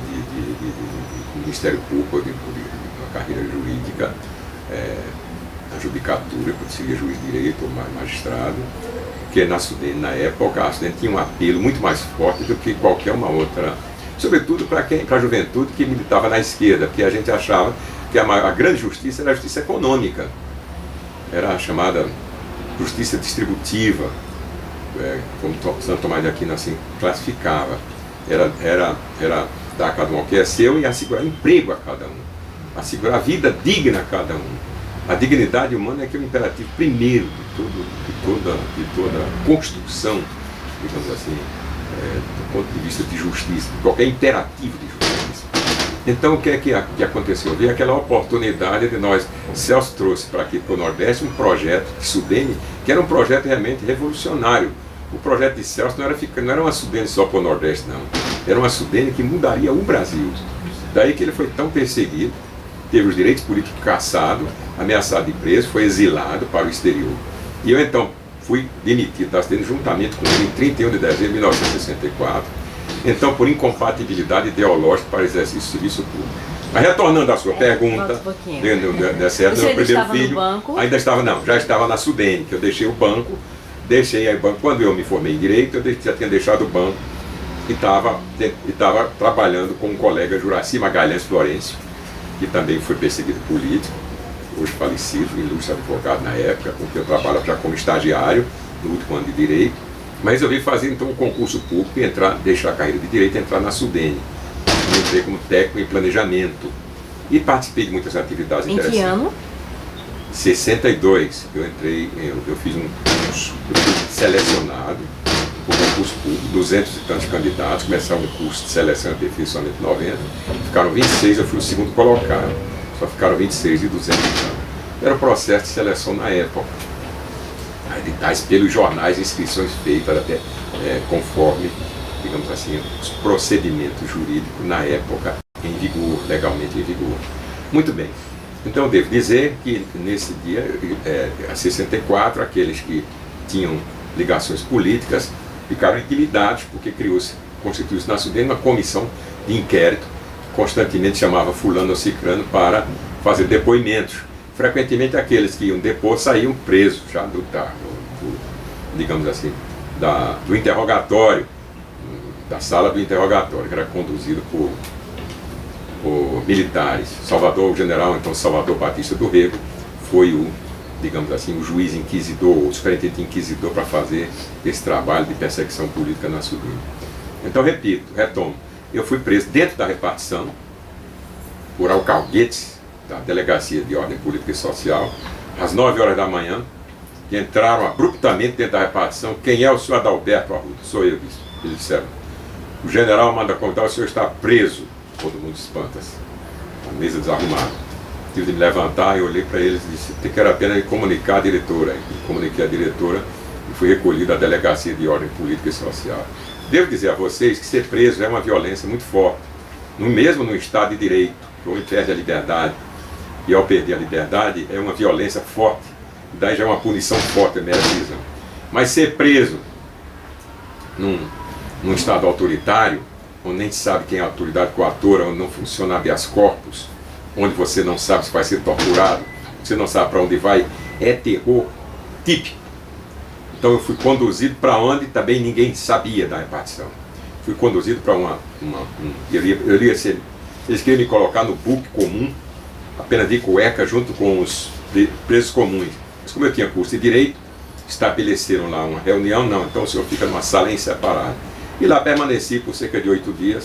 Ministério Público, uma carreira jurídica, na judicatura, eu seria juiz de direito ou magistrado, porque na Sudene, na época, a Sudene tinha um apelo muito mais forte do que qualquer uma outra, sobretudo para a juventude que militava na esquerda, porque a gente achava que a grande justiça era a justiça econômica, era a chamada justiça distributiva, como Santo Tomás de Aquino assim classificava, era dar a cada um o que é seu e assegurar emprego a cada um, assegurar a vida digna a cada um. A dignidade humana é que é o imperativo primeiro de toda construção, digamos assim, do ponto de vista de justiça, de qualquer imperativo de justiça. Então o que é que aconteceu? Veio aquela oportunidade de nós, Celso trouxe para aqui, para o Nordeste, um projeto de Sudene, que era um projeto realmente revolucionário. O projeto de Celso não era uma Sudene só para o Nordeste, não. Era uma Sudene que mudaria o Brasil. Daí que ele foi tão perseguido, teve os direitos políticos cassados, ameaçado de preso, foi exilado para o exterior. E eu então fui demitido da Sudene juntamente com ele em 31 de dezembro de 1964. Então, por incompatibilidade ideológica para exercício de serviço público. Mas retornando à sua pergunta, meu primeiro filho ainda estava, não, já estava na Sudene, que eu deixei o banco, quando eu me formei em Direito, eu já tinha deixado o banco e estava trabalhando com um colega, Juraci Magalhães Florencio, que também foi perseguido político, hoje falecido, ilustre advogado na época, com quem eu trabalho já como estagiário no último ano de Direito. Mas resolvi fazer então um concurso público e deixar a carreira de Direito e entrar na Sudene. Eu entrei como técnico em planejamento e participei de muitas atividades interessantes. Em que ano? 62, eu entrei, eu fiz um curso, eu fui selecionado por concurso público, 200 e tantos candidatos, começaram um curso de seleção e aperfeiçoamento 90, ficaram 26, eu fui o segundo colocado, só ficaram 26 de 200 e tantos. Era o processo de seleção na época. Editais pelos jornais, inscrições feitas até conforme, digamos assim, os procedimentos jurídicos na época em vigor, legalmente em vigor. Muito bem. Então, eu devo dizer que nesse dia, a 64, aqueles que tinham ligações políticas ficaram intimidados, porque constituiu-se na Sudene uma comissão de inquérito, constantemente chamava fulano ou cicrano para fazer depoimentos. Frequentemente aqueles que iam depor saíam presos já digamos assim, do interrogatório, da sala do interrogatório, que era conduzido por militares. O general, então, Salvador Batista do Rego, foi digamos assim, o juiz inquisidor, o superintendente inquisidor para fazer esse trabalho de perseguição política na Sudene. Então, retomo, eu fui preso dentro da repartição por alcahuetes da Delegacia de Ordem Política e Social, às 9 horas da manhã, que entraram abruptamente dentro da repartição. Quem é o senhor Adalberto Arruda? Sou eu, disse. Eles disseram, o general manda contar, o senhor está preso. Todo mundo espanta-se. A mesa desarrumada. Tive de me levantar e olhei para eles e disse que era apenas comunicar a diretora. E comuniquei a diretora e fui recolhido à Delegacia de Ordem Política e Social. Devo dizer a vocês que ser preso é uma violência muito forte. Mesmo no Estado de Direito, que o homem perde a liberdade, e ao perder a liberdade é uma violência forte, daí já é uma punição forte, é mera prisão. Mas ser preso num Estado autoritário, onde nem se sabe quem é a autoridade coatora, onde não funciona habeas corpus, onde você não sabe se vai ser torturado, você não sabe para onde vai, é terror típico. Então eu fui conduzido para onde também ninguém sabia da repartição. Fui conduzido para eles queriam me colocar no BUC comum, apenas de cueca, junto com os presos comuns. Mas como eu tinha curso de Direito, estabeleceram lá uma reunião, não, então o senhor fica numa sala em separado. E lá permaneci por cerca de 8 dias,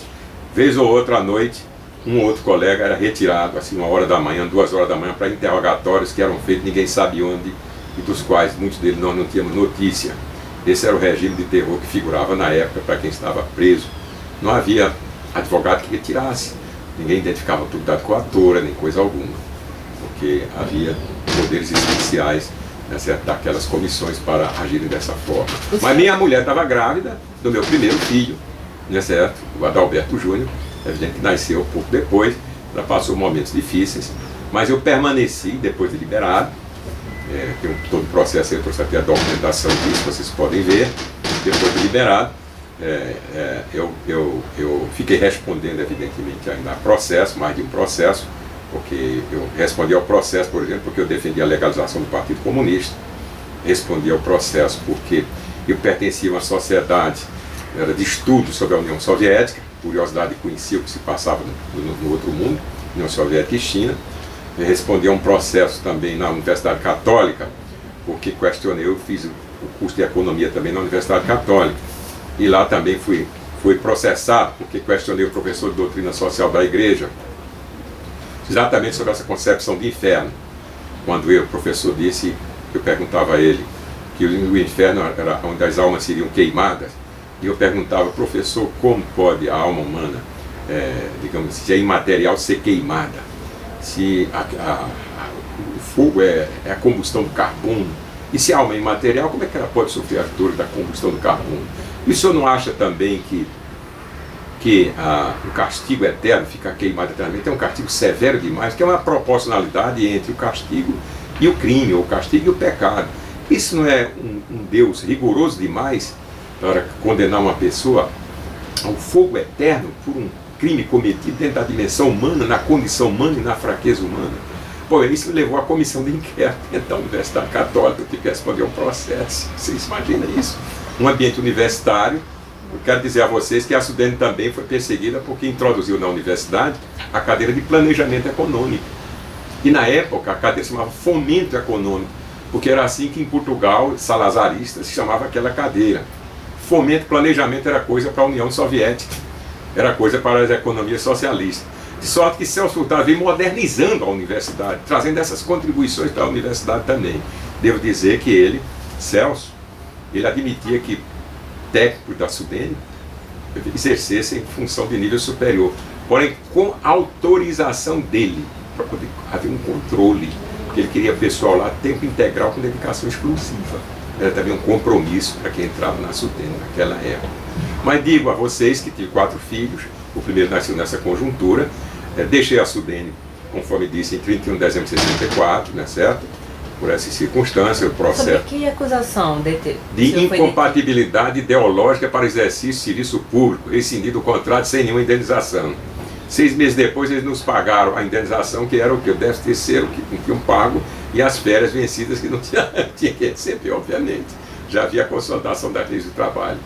vez ou outra à noite, um outro colega era retirado, assim, 1 hora da manhã, 2 horas da manhã, para interrogatórios que eram feitos, ninguém sabe onde, e dos quais muitos deles nós não tínhamos notícia. Esse era o regime de terror que figurava na época para quem estava preso. Não havia advogado que retirasse, ninguém identificava autoridade coatora, nem coisa alguma, porque havia poderes especiais, né, daquelas comissões para agirem dessa forma. Mas minha mulher estava grávida do meu primeiro filho, né, certo? O Adalberto Júnior, evidente que nasceu um pouco depois, ela passou momentos difíceis, mas eu permaneci depois de liberado. Tem todo o processo, eu trouxe até a documentação disso, vocês podem ver. Depois de liberado, eu fiquei respondendo, evidentemente, ainda a processo, mais de um processo, porque eu respondi ao processo, por exemplo, porque eu defendi a legalização do Partido Comunista, respondi ao processo porque eu pertencia a uma sociedade de estudo sobre a União Soviética, curiosidade de conhecer o que se passava no outro mundo, União Soviética e China. Eu respondi a um processo também na Universidade Católica, porque questionei, eu fiz o curso de Economia também na Universidade Católica, e lá também fui processado, porque questionei o professor de doutrina social da igreja, exatamente sobre essa concepção de inferno. Quando o professor disse, eu perguntava a ele, que o inferno era onde as almas seriam queimadas, e eu perguntava, professor, como pode a alma humana digamos, se é imaterial, ser queimada. Se o fogo é a combustão do carbono, e se a alma é imaterial, como é que ela pode sofrer as dores da combustão do carbono? E o senhor não acha também que o castigo eterno, ficar queimado eternamente, é um castigo severo demais, que é uma proporcionalidade entre o castigo e o crime, ou o castigo e o pecado? Isso não é um Deus rigoroso demais para condenar uma pessoa ao fogo eterno por um crime cometido dentro da dimensão humana, na condição humana e na fraqueza humana? Pô, isso levou à comissão de inquérito da Universidade Católica, que que responder um processo. Vocês imaginam isso? Um ambiente universitário. Eu quero dizer a vocês que a Sudene também foi perseguida porque introduziu na universidade a cadeira de planejamento econômico. E na época a cadeira se chamava fomento econômico, porque era assim que em Portugal, salazarista, se chamava aquela cadeira. Fomento, planejamento era coisa para a União Soviética, era coisa para as economias socialistas. De sorte que Celso Furtado veio modernizando a universidade, trazendo essas contribuições para a universidade também. Devo dizer que ele, Celso, ele admitia que técnicos da Sudene exercessem função de nível superior, porém com autorização dele, para poder haver um controle, porque ele queria pessoal lá tempo integral com dedicação exclusiva. Era também um compromisso para quem entrava na Sudene naquela época. Mas digo a vocês que tive 4 filhos, o primeiro nasceu nessa conjuntura, deixei a Sudene, conforme disse, em 31 de dezembro de 64, não é certo? Por essa circunstância, o processo... Sobre que acusação de incompatibilidade ideológica para exercício de serviço público, rescindido o contrato sem nenhuma indenização. 6 meses depois eles nos pagaram a indenização, que era o que? O 13º que tinham pago, e as férias vencidas que não tinha que receber, obviamente. Já havia a consolidação da crise do trabalho.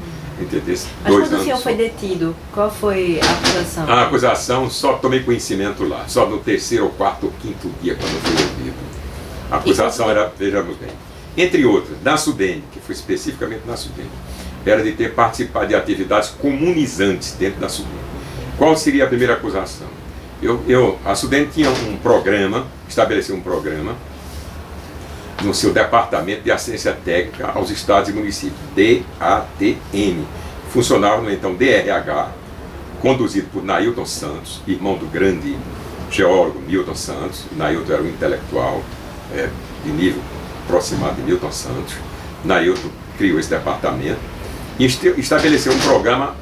Mas quando o senhor foi detido, qual foi a acusação? A acusação só tomei conhecimento lá, só no 3º, ou 4º ou 5º dia, quando eu fui ouvido. A acusação era, vejamos bem, entre outras, na Sudene, que foi especificamente na Sudene, era de ter participado de atividades comunizantes dentro da Sudene. Qual seria a primeira acusação? A Sudene tinha um programa, estabeleceu um programa no seu Departamento de Assistência Técnica aos Estados e Municípios, DATM. Funcionava no então DRH, conduzido por Nailton Santos, irmão do grande geólogo Milton Santos. Nailton era um intelectual de nível aproximado de Milton Santos. Nailton criou esse departamento e estabeleceu um programa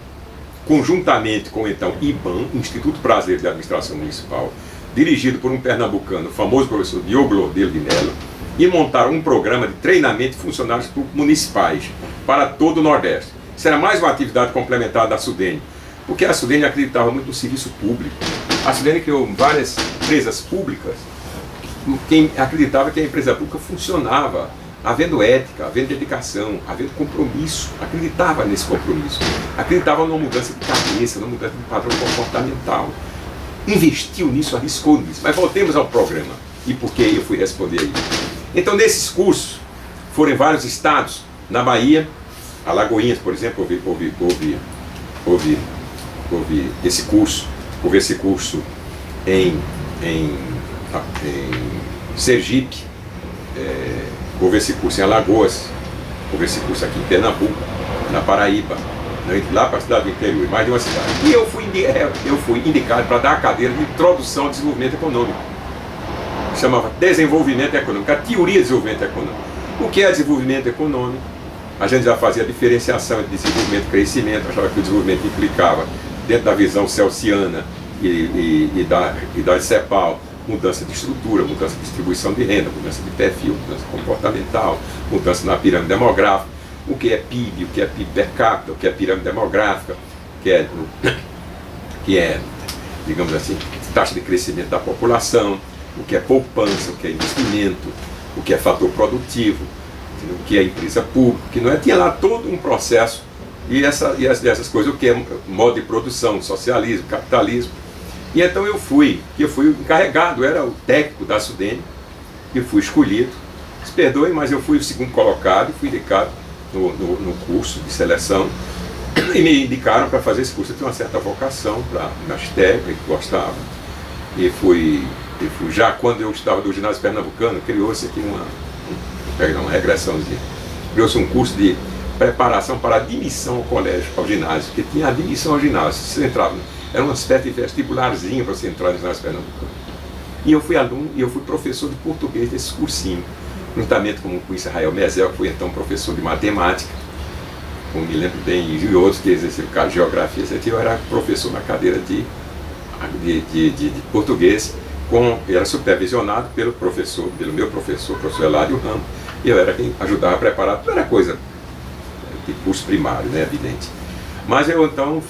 conjuntamente com então IBAM, Instituto Brasileiro de Administração Municipal, dirigido por um pernambucano, o famoso professor Diogo Lordello de Mello, e montaram um programa de treinamento de funcionários municipais para todo o Nordeste. Isso era mais uma atividade complementar da Sudene, porque a Sudene acreditava muito no serviço público. A Sudene criou várias empresas públicas, quem acreditava que a empresa pública funcionava havendo ética, havendo dedicação, havendo compromisso, acreditava nesse compromisso, acreditava numa mudança de cabeça, numa mudança de padrão comportamental, investiu nisso, arriscou nisso. Mas voltemos ao programa e por que eu fui responder aí. Então, nesses cursos, foram em vários estados, na Bahia, Alagoinhas, por exemplo, houve esse curso em Sergipe, houve esse curso em Alagoas, houve esse curso aqui em Pernambuco, na Paraíba, lá para a cidade do interior, mais de uma cidade. E eu fui indicado para dar a cadeira de Introdução ao Desenvolvimento Econômico. Chamava Desenvolvimento Econômico, a teoria de desenvolvimento econômico. O que é desenvolvimento econômico? A gente já fazia a diferenciação entre desenvolvimento e crescimento, achava que o desenvolvimento implicava, dentro da visão celsiana e da CEPAL, mudança de estrutura, mudança de distribuição de renda, mudança de perfil, mudança comportamental, mudança na pirâmide demográfica, o que é PIB, o que é PIB per capita, o que é pirâmide demográfica, que é, digamos assim, taxa de crescimento da população, o que é poupança, o que é investimento, o que é fator produtivo, o que é empresa pública, que não é, tinha lá todo um processo e essas coisas, o que é modo de produção, socialismo, capitalismo. E então eu fui encarregado, era o técnico da Sudene, e fui escolhido, se perdoem, mas eu fui o segundo colocado, fui indicado no curso de seleção, e me indicaram para fazer esse curso. Eu tinha uma certa vocação para magistério, que gostava, e fui já quando eu estava do ginásio pernambucano, criou-se aqui uma regressãozinha, criou-se um curso de preparação para admissão ao colégio, ao ginásio, porque tinha admissão ao ginásio. Você entrava Era uma espécie de vestibularzinho para você entrar no ginásio pernambucano. E eu fui aluno e eu fui professor de português desse cursinho, juntamente com o Israel Mezel, que foi então professor de matemática, como me lembro bem, e outros que exerceram geografia, eu era professor na cadeira de português, era supervisionado pelo meu professor, professor Eládio Ramos, e eu era quem ajudava a preparar, não era coisa de curso primário, né, evidente. Mas eu então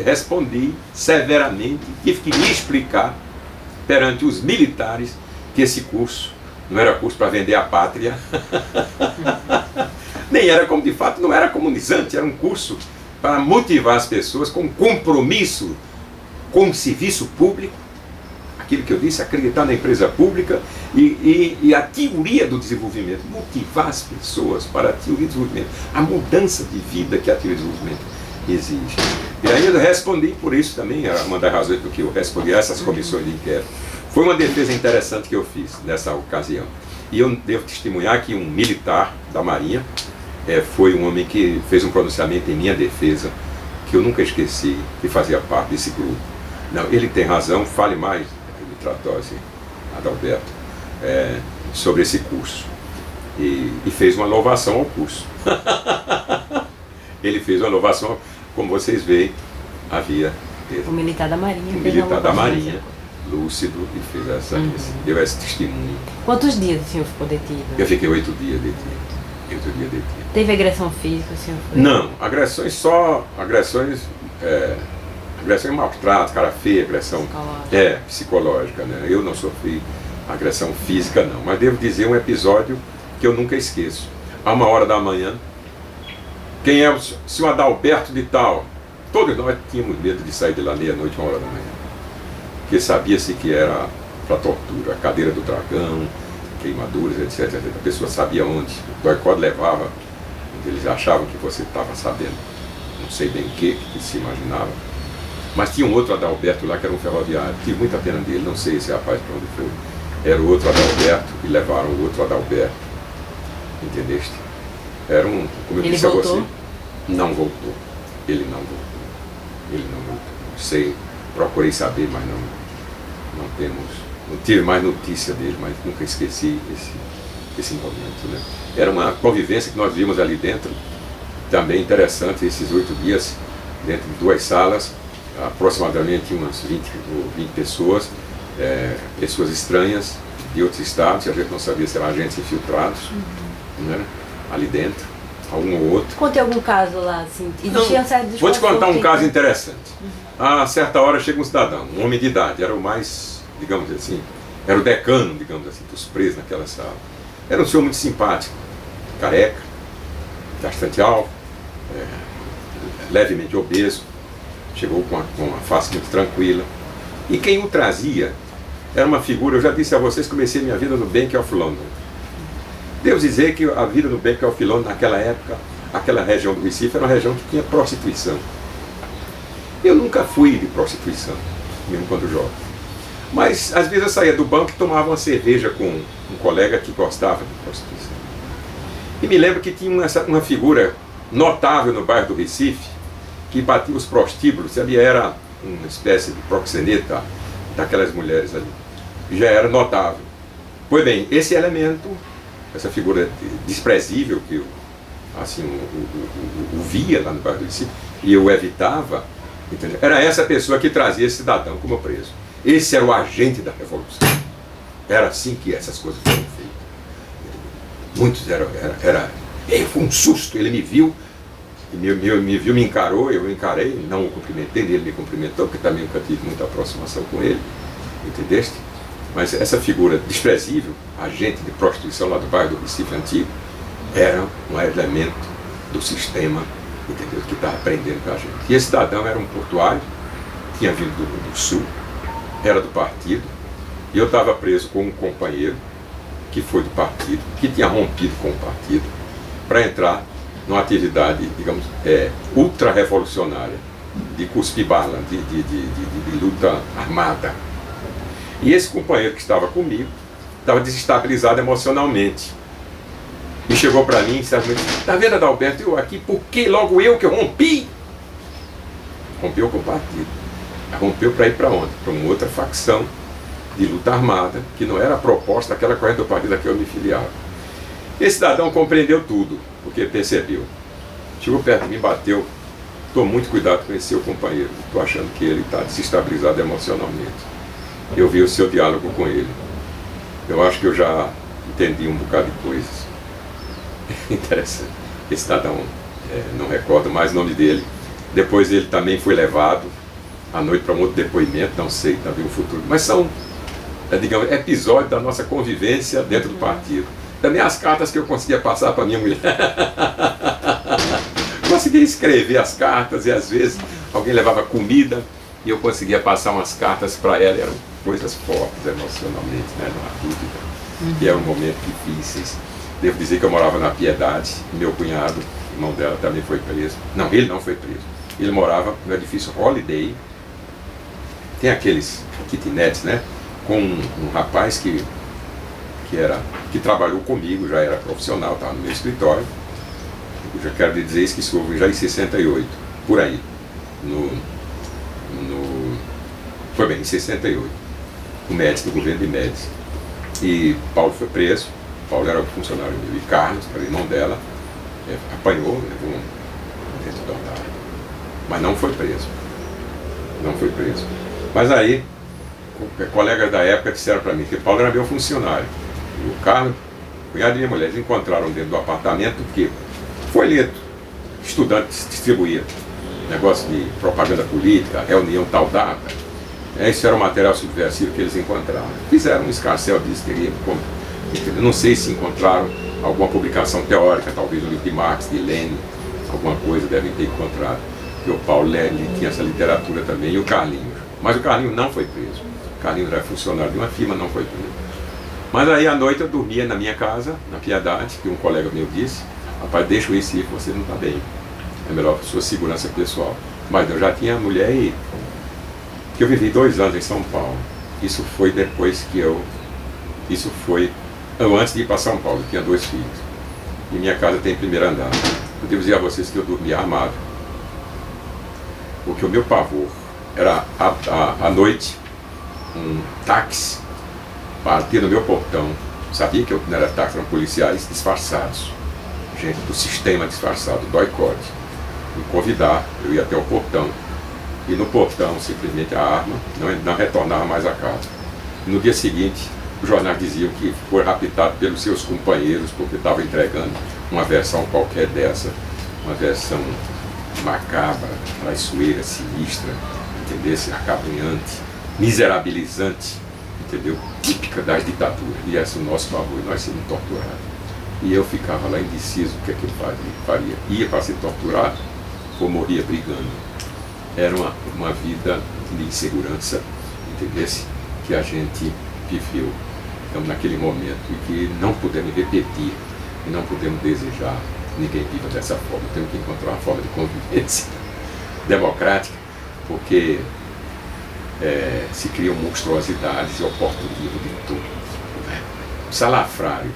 respondi severamente, tive que me explicar perante os militares que esse curso não era curso para vender a pátria, nem era como de fato, não era comunizante, era um curso para motivar as pessoas com compromisso com o serviço público, aquilo que eu disse, acreditar na empresa pública e a teoria do desenvolvimento, motivar as pessoas para a teoria do desenvolvimento, a mudança de vida que a teoria do desenvolvimento exige. E aí eu respondi por isso também, uma das razões por que eu respondi a essas comissões de inquérito. Foi uma defesa interessante que eu fiz nessa ocasião. E eu devo testemunhar que um militar da Marinha foi um homem que fez um pronunciamento em minha defesa, que eu nunca esqueci, que fazia parte desse grupo. Não, ele tem razão, fale mais, ele tratou assim, Adalberto, sobre esse curso. E fez uma louvação ao curso. Ele fez uma louvação, como vocês veem, havia... O militar da Marinha. O militar da Marinha, lúcido, e fez deu esse testemunho. Quantos dias o senhor ficou detido? Eu fiquei 8 dias detido. 8 dias detido. Teve agressão física, o senhor foi? Não, agressões maltrato, cara feia, agressão psicológica, né? Eu não sofri agressão física não, mas devo dizer um episódio que eu nunca esqueço. A 1h da manhã, quem é o senhor Adalberto de tal? Todos nós tínhamos medo de sair de lá meia-noite, 1h da manhã, porque sabia-se que era para tortura, a cadeira do dragão, queimaduras, etc. A pessoa sabia onde, o boicote levava, eles achavam que você estava sabendo, não sei bem o que se imaginava. Mas tinha um outro Adalberto lá que era um ferroviário, tive muita pena dele, não sei esse rapaz para onde foi. Era o outro Adalberto e levaram o outro Adalberto, entendeste? Era como eu disse a você, não voltou, ele não voltou. Sei, procurei saber, mas não tive mais notícia dele, mas nunca esqueci esse momento, né? Era uma convivência que nós vimos ali dentro, também interessante, esses 8 dias, dentro de 2 salas, aproximadamente umas 20 pessoas, pessoas estranhas de outros estados, e a gente não sabia se eram agentes infiltrados, né, ali dentro, algum ou outro. Contei algum caso lá, assim, existia um certo desconforto. Vou te contar um caso interessante. A certa hora chega um cidadão, um homem de idade, era o mais, digamos assim, era o decano, digamos assim, dos presos naquela sala. Era um senhor muito simpático, careca, bastante alto, levemente obeso, chegou com uma face muito tranquila. E quem o trazia era uma figura, eu já disse a vocês, comecei minha vida no Bank of London. Devo dizer que a vida no Bank of London, naquela época, aquela região do Recife era uma região que tinha prostituição. Eu nunca fui de prostituição, mesmo quando jovem. Mas às vezes eu saía do banco e tomava uma cerveja com um colega que gostava de prostituição. E me lembro que tinha uma figura notável no bairro do Recife, que batia os prostíbulos, ali era uma espécie de proxeneta daquelas mulheres ali. Já era notável. Pois bem, esse elemento, essa figura desprezível que eu assim, o via lá no bairro do Recife, e eu evitava, entendeu? Era essa pessoa que trazia esse cidadão como preso. Esse era o agente da Revolução. Era assim que essas coisas foram feitas. Muitos foi um susto, ele me viu, me encarou, eu encarei, não o cumprimentei, ele me cumprimentou, porque também nunca tive muita aproximação com ele, entendeste? Mas essa figura desprezível, agente de prostituição lá do bairro do Recife Antigo, era um elemento do sistema, entendeu? Que estava aprendendo com a gente. E esse cidadão era um portuário, tinha vindo do Sul, era do partido, e eu estava preso com um companheiro que foi do partido, que tinha rompido com o partido, para entrar numa atividade, digamos, ultra-revolucionária, de cuspir-bala, de luta armada. E esse companheiro que estava comigo estava desestabilizado emocionalmente. E chegou para mim e disse: "Está vendo, Adalberto, eu aqui, porque logo eu que rompi?" Rompeu com o partido. rompeu para ir para onde? Para uma outra facção de luta armada, que não era a proposta daquela corrente do partido a que eu me filiava. Esse cidadão compreendeu tudo, porque percebeu. Chegou perto de mim, bateu. Estou muito cuidado com esse seu companheiro. Estou achando que ele está desestabilizado emocionalmente. Eu vi o seu diálogo com ele. Eu acho que eu já entendi um bocado de coisas. Interessante. Esse cidadão, não recordo mais o nome dele. Depois ele também foi levado à noite para um outro depoimento, não sei também o futuro. Mas são, digamos, episódios da nossa convivência dentro do partido. Também as cartas que eu conseguia passar para minha mulher. Conseguia escrever as cartas e às vezes alguém levava comida e eu conseguia passar umas cartas para ela. Eram coisas fortes emocionalmente, né? Não há dúvida. E eram momentos difíceis. Devo dizer que eu morava na Piedade. Meu cunhado, irmão dela, também foi preso. Não, ele não foi preso. Ele morava no edifício Holiday. Tem aqueles kitnets, né? Com um rapaz que trabalhou comigo, já era profissional, estava no meu escritório. Eu já quero dizer isso, que isso houve já em 68, por aí. Foi bem, em 68. O Médici, do governo de Médici. E Paulo foi preso. Paulo era funcionário meu. E Carlos, que era irmão dela, apanhou, levou dentro do andar. Mas não foi preso. Não foi preso. Mas aí, colegas da época disseram para mim que Paulo era meu funcionário. E o Carlos, cunhado e minha mulher, eles encontraram dentro do apartamento que folheto, estudante distribuía, negócio de propaganda política, reunião tal data. Esse era o material subversivo que eles encontraram. Fizeram um escarcéu disso, não sei se encontraram alguma publicação teórica, talvez o livro de Marx, de Lenin, alguma coisa devem ter encontrado. Porque o Paulo Lenin tinha essa literatura também, e o Carlinhos. Mas o Carlinhos não foi preso. O Carlinhos era funcionário de uma firma, não foi preso. Mas aí à noite eu dormia na minha casa, na Piedade, que um colega meu disse: rapaz, deixa o Recife, você não está bem. É melhor para sua segurança pessoal. Mas eu já tinha mulher e que eu vivi 2 anos em São Paulo. Isso foi depois que isso foi antes de ir para São Paulo. Eu tinha 2 filhos. E minha casa tem primeiro andar. Eu devo dizer a vocês que eu dormia armado. Porque o meu pavor era à noite um táxi bater no meu portão. Sabia que eu não era táxi, eram policiais disfarçados. Gente do sistema disfarçado, do DOI-CODE. Me convidar, eu ia até o portão. E no portão, simplesmente a arma não retornava mais a casa. No dia seguinte, os jornais diziam que foi raptado pelos seus companheiros porque estava entregando uma versão qualquer dessa, uma versão macabra, traiçoeira, sinistra, entendesse? Acabrunhante, miserabilizante, entendeu? Típica das ditaduras. E esse é o nosso favor, nós somos torturados. E eu ficava lá indeciso o que é que eu faria. Ia para ser torturado ou morria brigando. Era uma vida de insegurança, entendesse? Que a gente viveu naquele momento e que não podemos repetir e não podemos desejar que ninguém viva dessa forma. Temos que encontrar uma forma de convivência democrática, porque se criam monstruosidades e oportunismo de tudo. Né? O salafrário,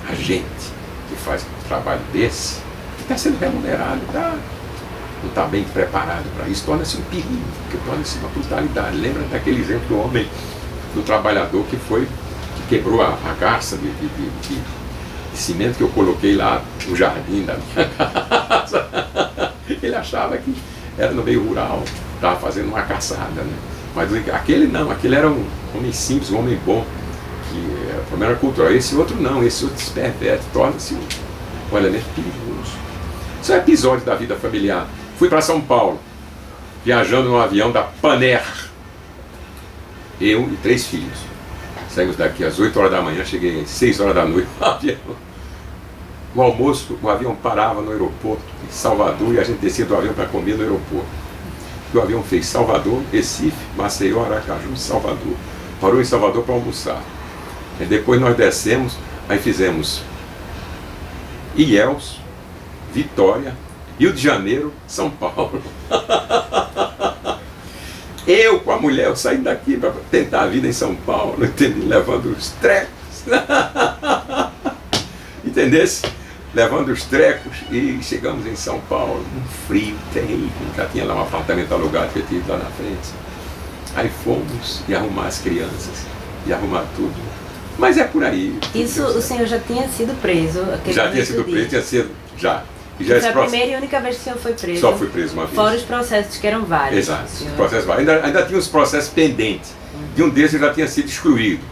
a gente que faz um trabalho desse, que está sendo remunerado, não está bem preparado para isso, torna-se um perigo, que torna-se uma brutalidade. Lembra daquele exemplo do homem, do trabalhador que quebrou a garça de cimento que eu coloquei lá no jardim da minha casa. Ele achava que era no meio rural, estava fazendo uma caçada, né? Mas aquele não, aquele era um homem simples, um homem bom, que era problema cultural. Esse outro não, esse outro se perverte, torna-se um elemento perigoso. Isso é episódio da vida familiar. Fui para São Paulo, viajando no avião da Panair. Eu e 3 filhos. Saímos daqui às 8 horas da manhã, cheguei às 6 horas da noite no avião. No almoço, o avião parava no aeroporto em Salvador e a gente descia do avião para comer no aeroporto. O avião fez Salvador, Recife, Maceió, Aracaju, Salvador. Parou em Salvador para almoçar. E depois nós descemos, aí fizemos Ilhéus, Vitória, Rio de Janeiro, São Paulo. Eu com a mulher, eu saí daqui para tentar a vida em São Paulo, entendeu? Levando os trecos. Entendesse? Levando os trecos e chegamos em São Paulo, um frio terrível. Já tinha lá um apartamento alugado que eu tive lá na frente. Aí fomos e arrumar as crianças, e arrumar tudo. Mas é por aí. Isso o senhor já tinha sido preso? Já tinha sido preso, tinha sido, já. E já foi a primeira e única vez que o senhor foi preso? Só fui preso uma vez. Fora os processos, que eram vários. Exato, os processos vários. Ainda tinha os processos pendentes. De um desses já tinha sido excluído,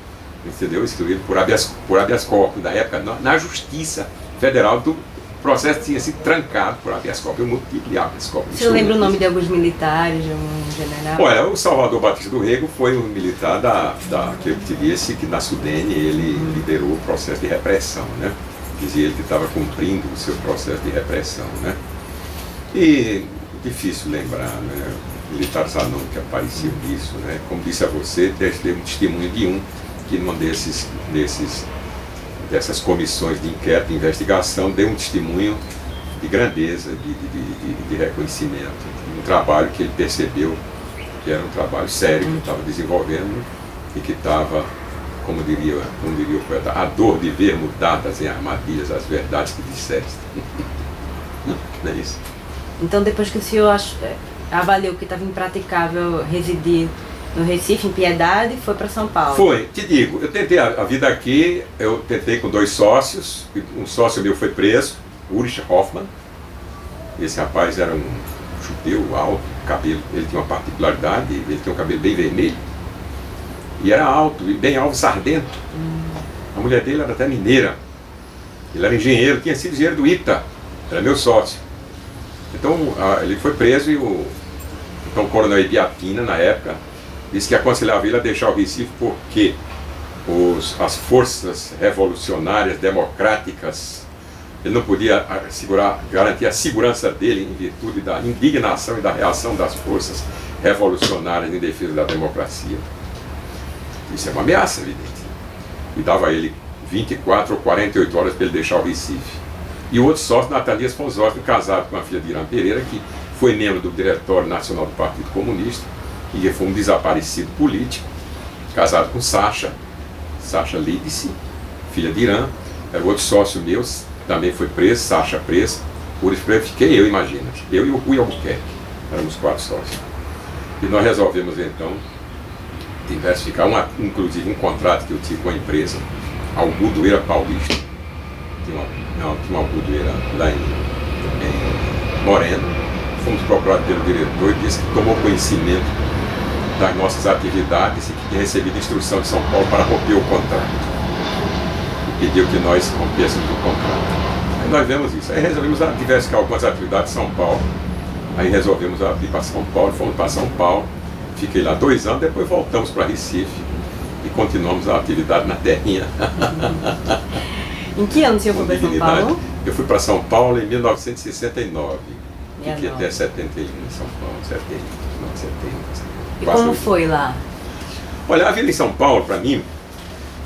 entendeu? Excluído por habeas corpus, da época, na Justiça Federal, o processo tinha sido trancado por habeas corpus. Eu multipliquei habeas corpus. Você lembra o nome de alguns militares, de um general? Olha, o Salvador Batista do Rego foi um militar que eu te disse que na Sudene ele liderou o processo de repressão, né? Dizia ele que estava cumprindo o seu processo de repressão, né? E difícil lembrar, né? Militares anônimos que apareciam nisso, né? Como disse a você, teve um testemunho de um que numa dessas comissões de inquérito, de investigação, deu um testemunho de grandeza, de reconhecimento, de um trabalho que ele percebeu que era um trabalho sério que ele estava desenvolvendo e que estava, como diria o poeta, a dor de ver mudadas em armadilhas as verdades que disseste. Não é isso? Então, depois que o senhor avaliou que estava impraticável residir no Recife, em Piedade, foi para São Paulo? Foi, te digo, eu tentei a vida aqui, eu tentei com 2 sócios, um sócio meu foi preso, Ulrich Hoffmann. Esse rapaz era um judeu alto, cabelo, ele tinha uma particularidade, ele tinha um cabelo bem vermelho, e era alto, e bem alvo, sardento. A mulher dele era até mineira, ele era engenheiro, tinha sido engenheiro do ITA, era meu sócio. Então ele foi preso e o coronel Ibiapina, na época, disse que aconselhava ele a deixar o Recife porque as forças revolucionárias, democráticas, ele não podia garantir a segurança dele em virtude da indignação e da reação das forças revolucionárias em defesa da democracia. Isso é uma ameaça, evidente. E dava a ele 24 ou 48 horas para ele deixar o Recife. E o outro sócio, Natanias Fonzófilo, casado com a filha de Irã Pereira, que foi membro do Diretório Nacional do Partido Comunista, e que foi um desaparecido político, casado com Sacha Lídice, filha de Irã. Era outro sócio meu, também foi preso, Sacha preso. Por isso fiquei eu, imagina, eu e o Rui Albuquerque, éramos 4 sócios. E nós resolvemos então diversificar, inclusive um contrato que eu tive com a empresa Algodoeira Paulista. Tinha uma algodoeira lá em Moreno. Fomos procurados pelo diretor e disse que tomou conhecimento das nossas atividades e que tinha recebido instrução de São Paulo para romper o contrato. E pediu que nós rompêssemos o contrato. Aí nós vemos isso. Aí resolvemos diversificar algumas atividades em São Paulo. Aí resolvemos ir para São Paulo, fomos para São Paulo. Fiquei lá 2 anos, depois voltamos para Recife e continuamos a atividade na terrinha. Em que ano o senhor foi para São Paulo? Eu fui para São Paulo em 1969. Fiquei até 71 em São Paulo, 71. E como foi lá? Olha, a vida em São Paulo, para mim,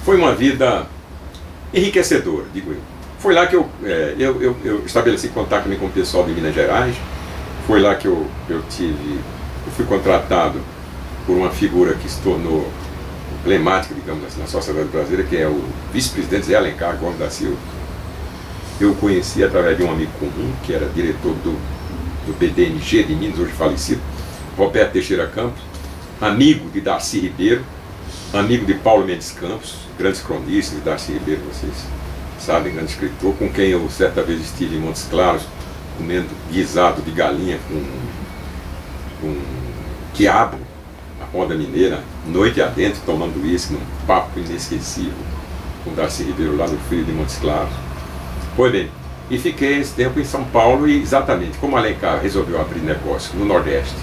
foi uma vida enriquecedora, digo eu. Foi lá que eu estabeleci contato também com o pessoal de Minas Gerais. Foi lá que eu fui contratado por uma figura que se tornou emblemática, digamos assim, na sociedade brasileira, que é o vice-presidente Zé Alencar Gomes da Silva. Eu o conheci através de um amigo comum, que era diretor do BDNG de Minas, hoje falecido, Roberto Teixeira Campos, amigo de Darcy Ribeiro, amigo de Paulo Mendes Campos, grandes cronistas de Darcy Ribeiro, vocês sabem, grande escritor, com quem eu certa vez estive em Montes Claros, comendo guisado de galinha com quiabo, na Ponta Mineira, noite adentro, tomando uísque, num papo inesquecível com Darcy Ribeiro lá no frio de Montes Claros. Pois bem, e fiquei esse tempo em São Paulo e exatamente como Alencar resolveu abrir negócio no Nordeste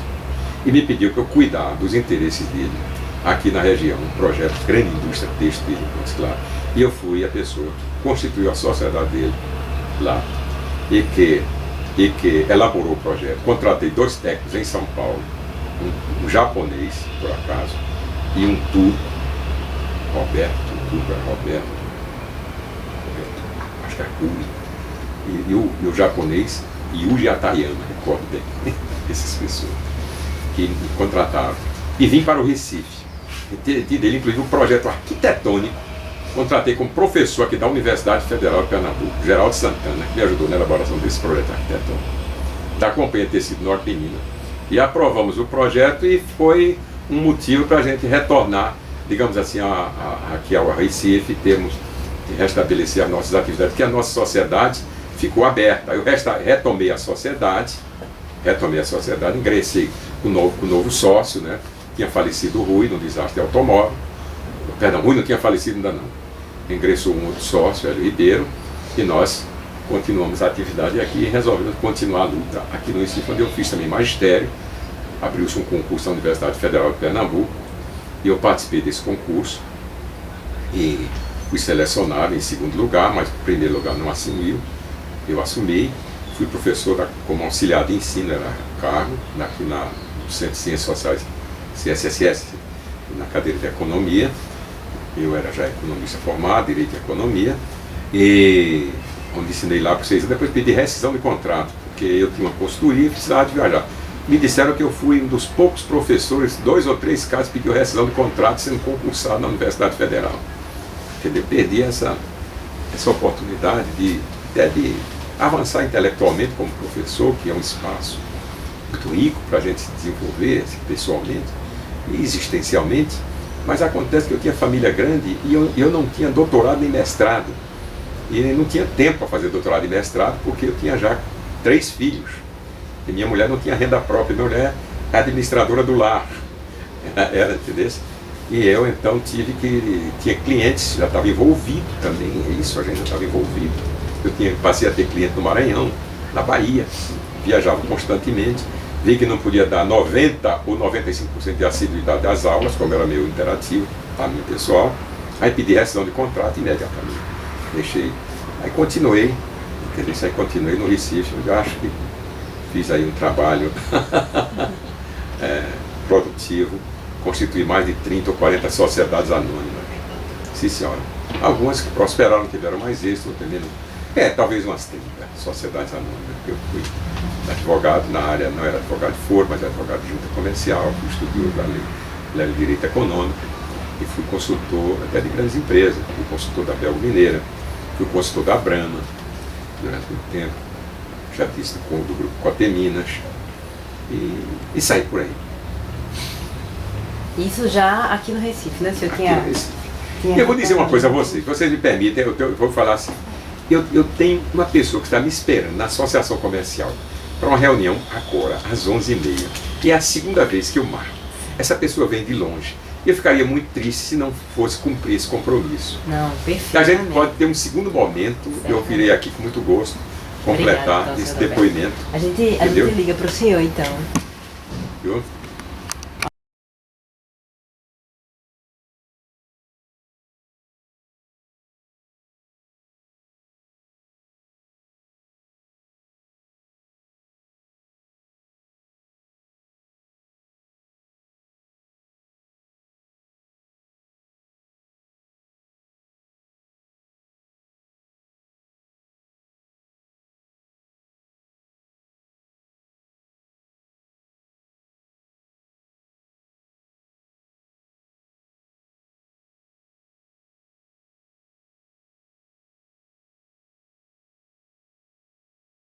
e me pediu que eu cuidar dos interesses dele aqui na região, um projeto de grande indústria têxtil de Montes Claros. E eu fui a pessoa que constituiu a sociedade dele lá e que elaborou o projeto. Contratei 2 técnicos em São Paulo, um japonês, por acaso, e um turco, Roberto, acho que é Kuri, e o japonês, Yuji Atayama, recordo bem, essas pessoas que me contrataram. E vim para o Recife. Dele, inclusive, um projeto arquitetônico. Contratei como professor aqui da Universidade Federal de Pernambuco, Geraldo Santana, que me ajudou na elaboração desse projeto arquitetônico, da Companhia Tecido Norte de Minas. E aprovamos o projeto e foi um motivo para a gente retornar, digamos assim, aqui ao Recife, termos de restabelecer as nossas atividades, porque a nossa sociedade ficou aberta. Eu retomei a sociedade, ingressei com o novo sócio, né? Tinha falecido o Rui no desastre de automóvel, perdão, o Rui não tinha falecido ainda não. Ingressou um outro sócio, Hélio Ribeiro, e nós continuamos a atividade aqui e resolvemos continuar a luta aqui no Recife, onde eu fiz também magistério. Abriu-se um concurso na Universidade Federal de Pernambuco e eu participei desse concurso e fui selecionado em segundo lugar, mas em primeiro lugar não assumiu. Eu assumi, fui professor como auxiliar de ensino, era cargo, aqui no Centro de Ciências Sociais, CSSS, na cadeira de Economia. Eu era já economista formado, Direito e Economia, e onde ensinei lá para vocês. Depois pedi rescisão de contrato, porque eu tinha uma consultoria e precisava de viajar. Me disseram que eu fui um dos poucos professores, 2 ou 3 casos, pediu rescisão de contrato sendo concursado na Universidade Federal. Entendeu? Perdi essa oportunidade de avançar intelectualmente como professor, que é um espaço muito rico para a gente se desenvolver pessoalmente e existencialmente. Mas acontece que eu tinha família grande e eu não tinha doutorado nem mestrado. E não tinha tempo para fazer doutorado e mestrado, porque eu tinha já 3 filhos. E minha mulher não tinha renda própria, minha mulher é administradora do lar. Era, entendeu? E eu então tinha clientes, já estava envolvido também, é isso, a gente já estava envolvido. Passei a ter cliente no Maranhão, na Bahia, viajava constantemente, vi que não podia dar 90% ou 95% de assiduidade às aulas, como era meio interativo, para mim pessoal, aí pedi rescisão de contrato imediatamente. Deixei, aí continuei no Recife, eu acho que fiz aí um trabalho produtivo, constituí mais de 30 ou 40 sociedades anônimas. Sim, senhora. Algumas que prosperaram, tiveram mais êxito, talvez umas 30 sociedades anônimas. Eu fui advogado na área, não era advogado de foro, mas era advogado de junta comercial, fui estudioso da lei de direito econômico e fui consultor até de grandes empresas. Fui consultor da Belgo Mineira, fui consultor da Brahma durante muito tempo. Já disse do grupo Coteminas e saí por aí. Isso já aqui no Recife, né? O senhor tinha eu vou dizer uma coisa a vocês, se vocês me permitem, eu vou falar assim. Eu tenho uma pessoa que está me esperando na associação comercial para uma reunião agora, às 11h30. E é a segunda vez que eu marco. Essa pessoa vem de longe. E eu ficaria muito triste se não fosse cumprir esse compromisso. Não, perfeito. A gente pode ter um segundo momento, eu virei aqui com muito gosto completar esse depoimento. A gente liga para o senhor então. Viu?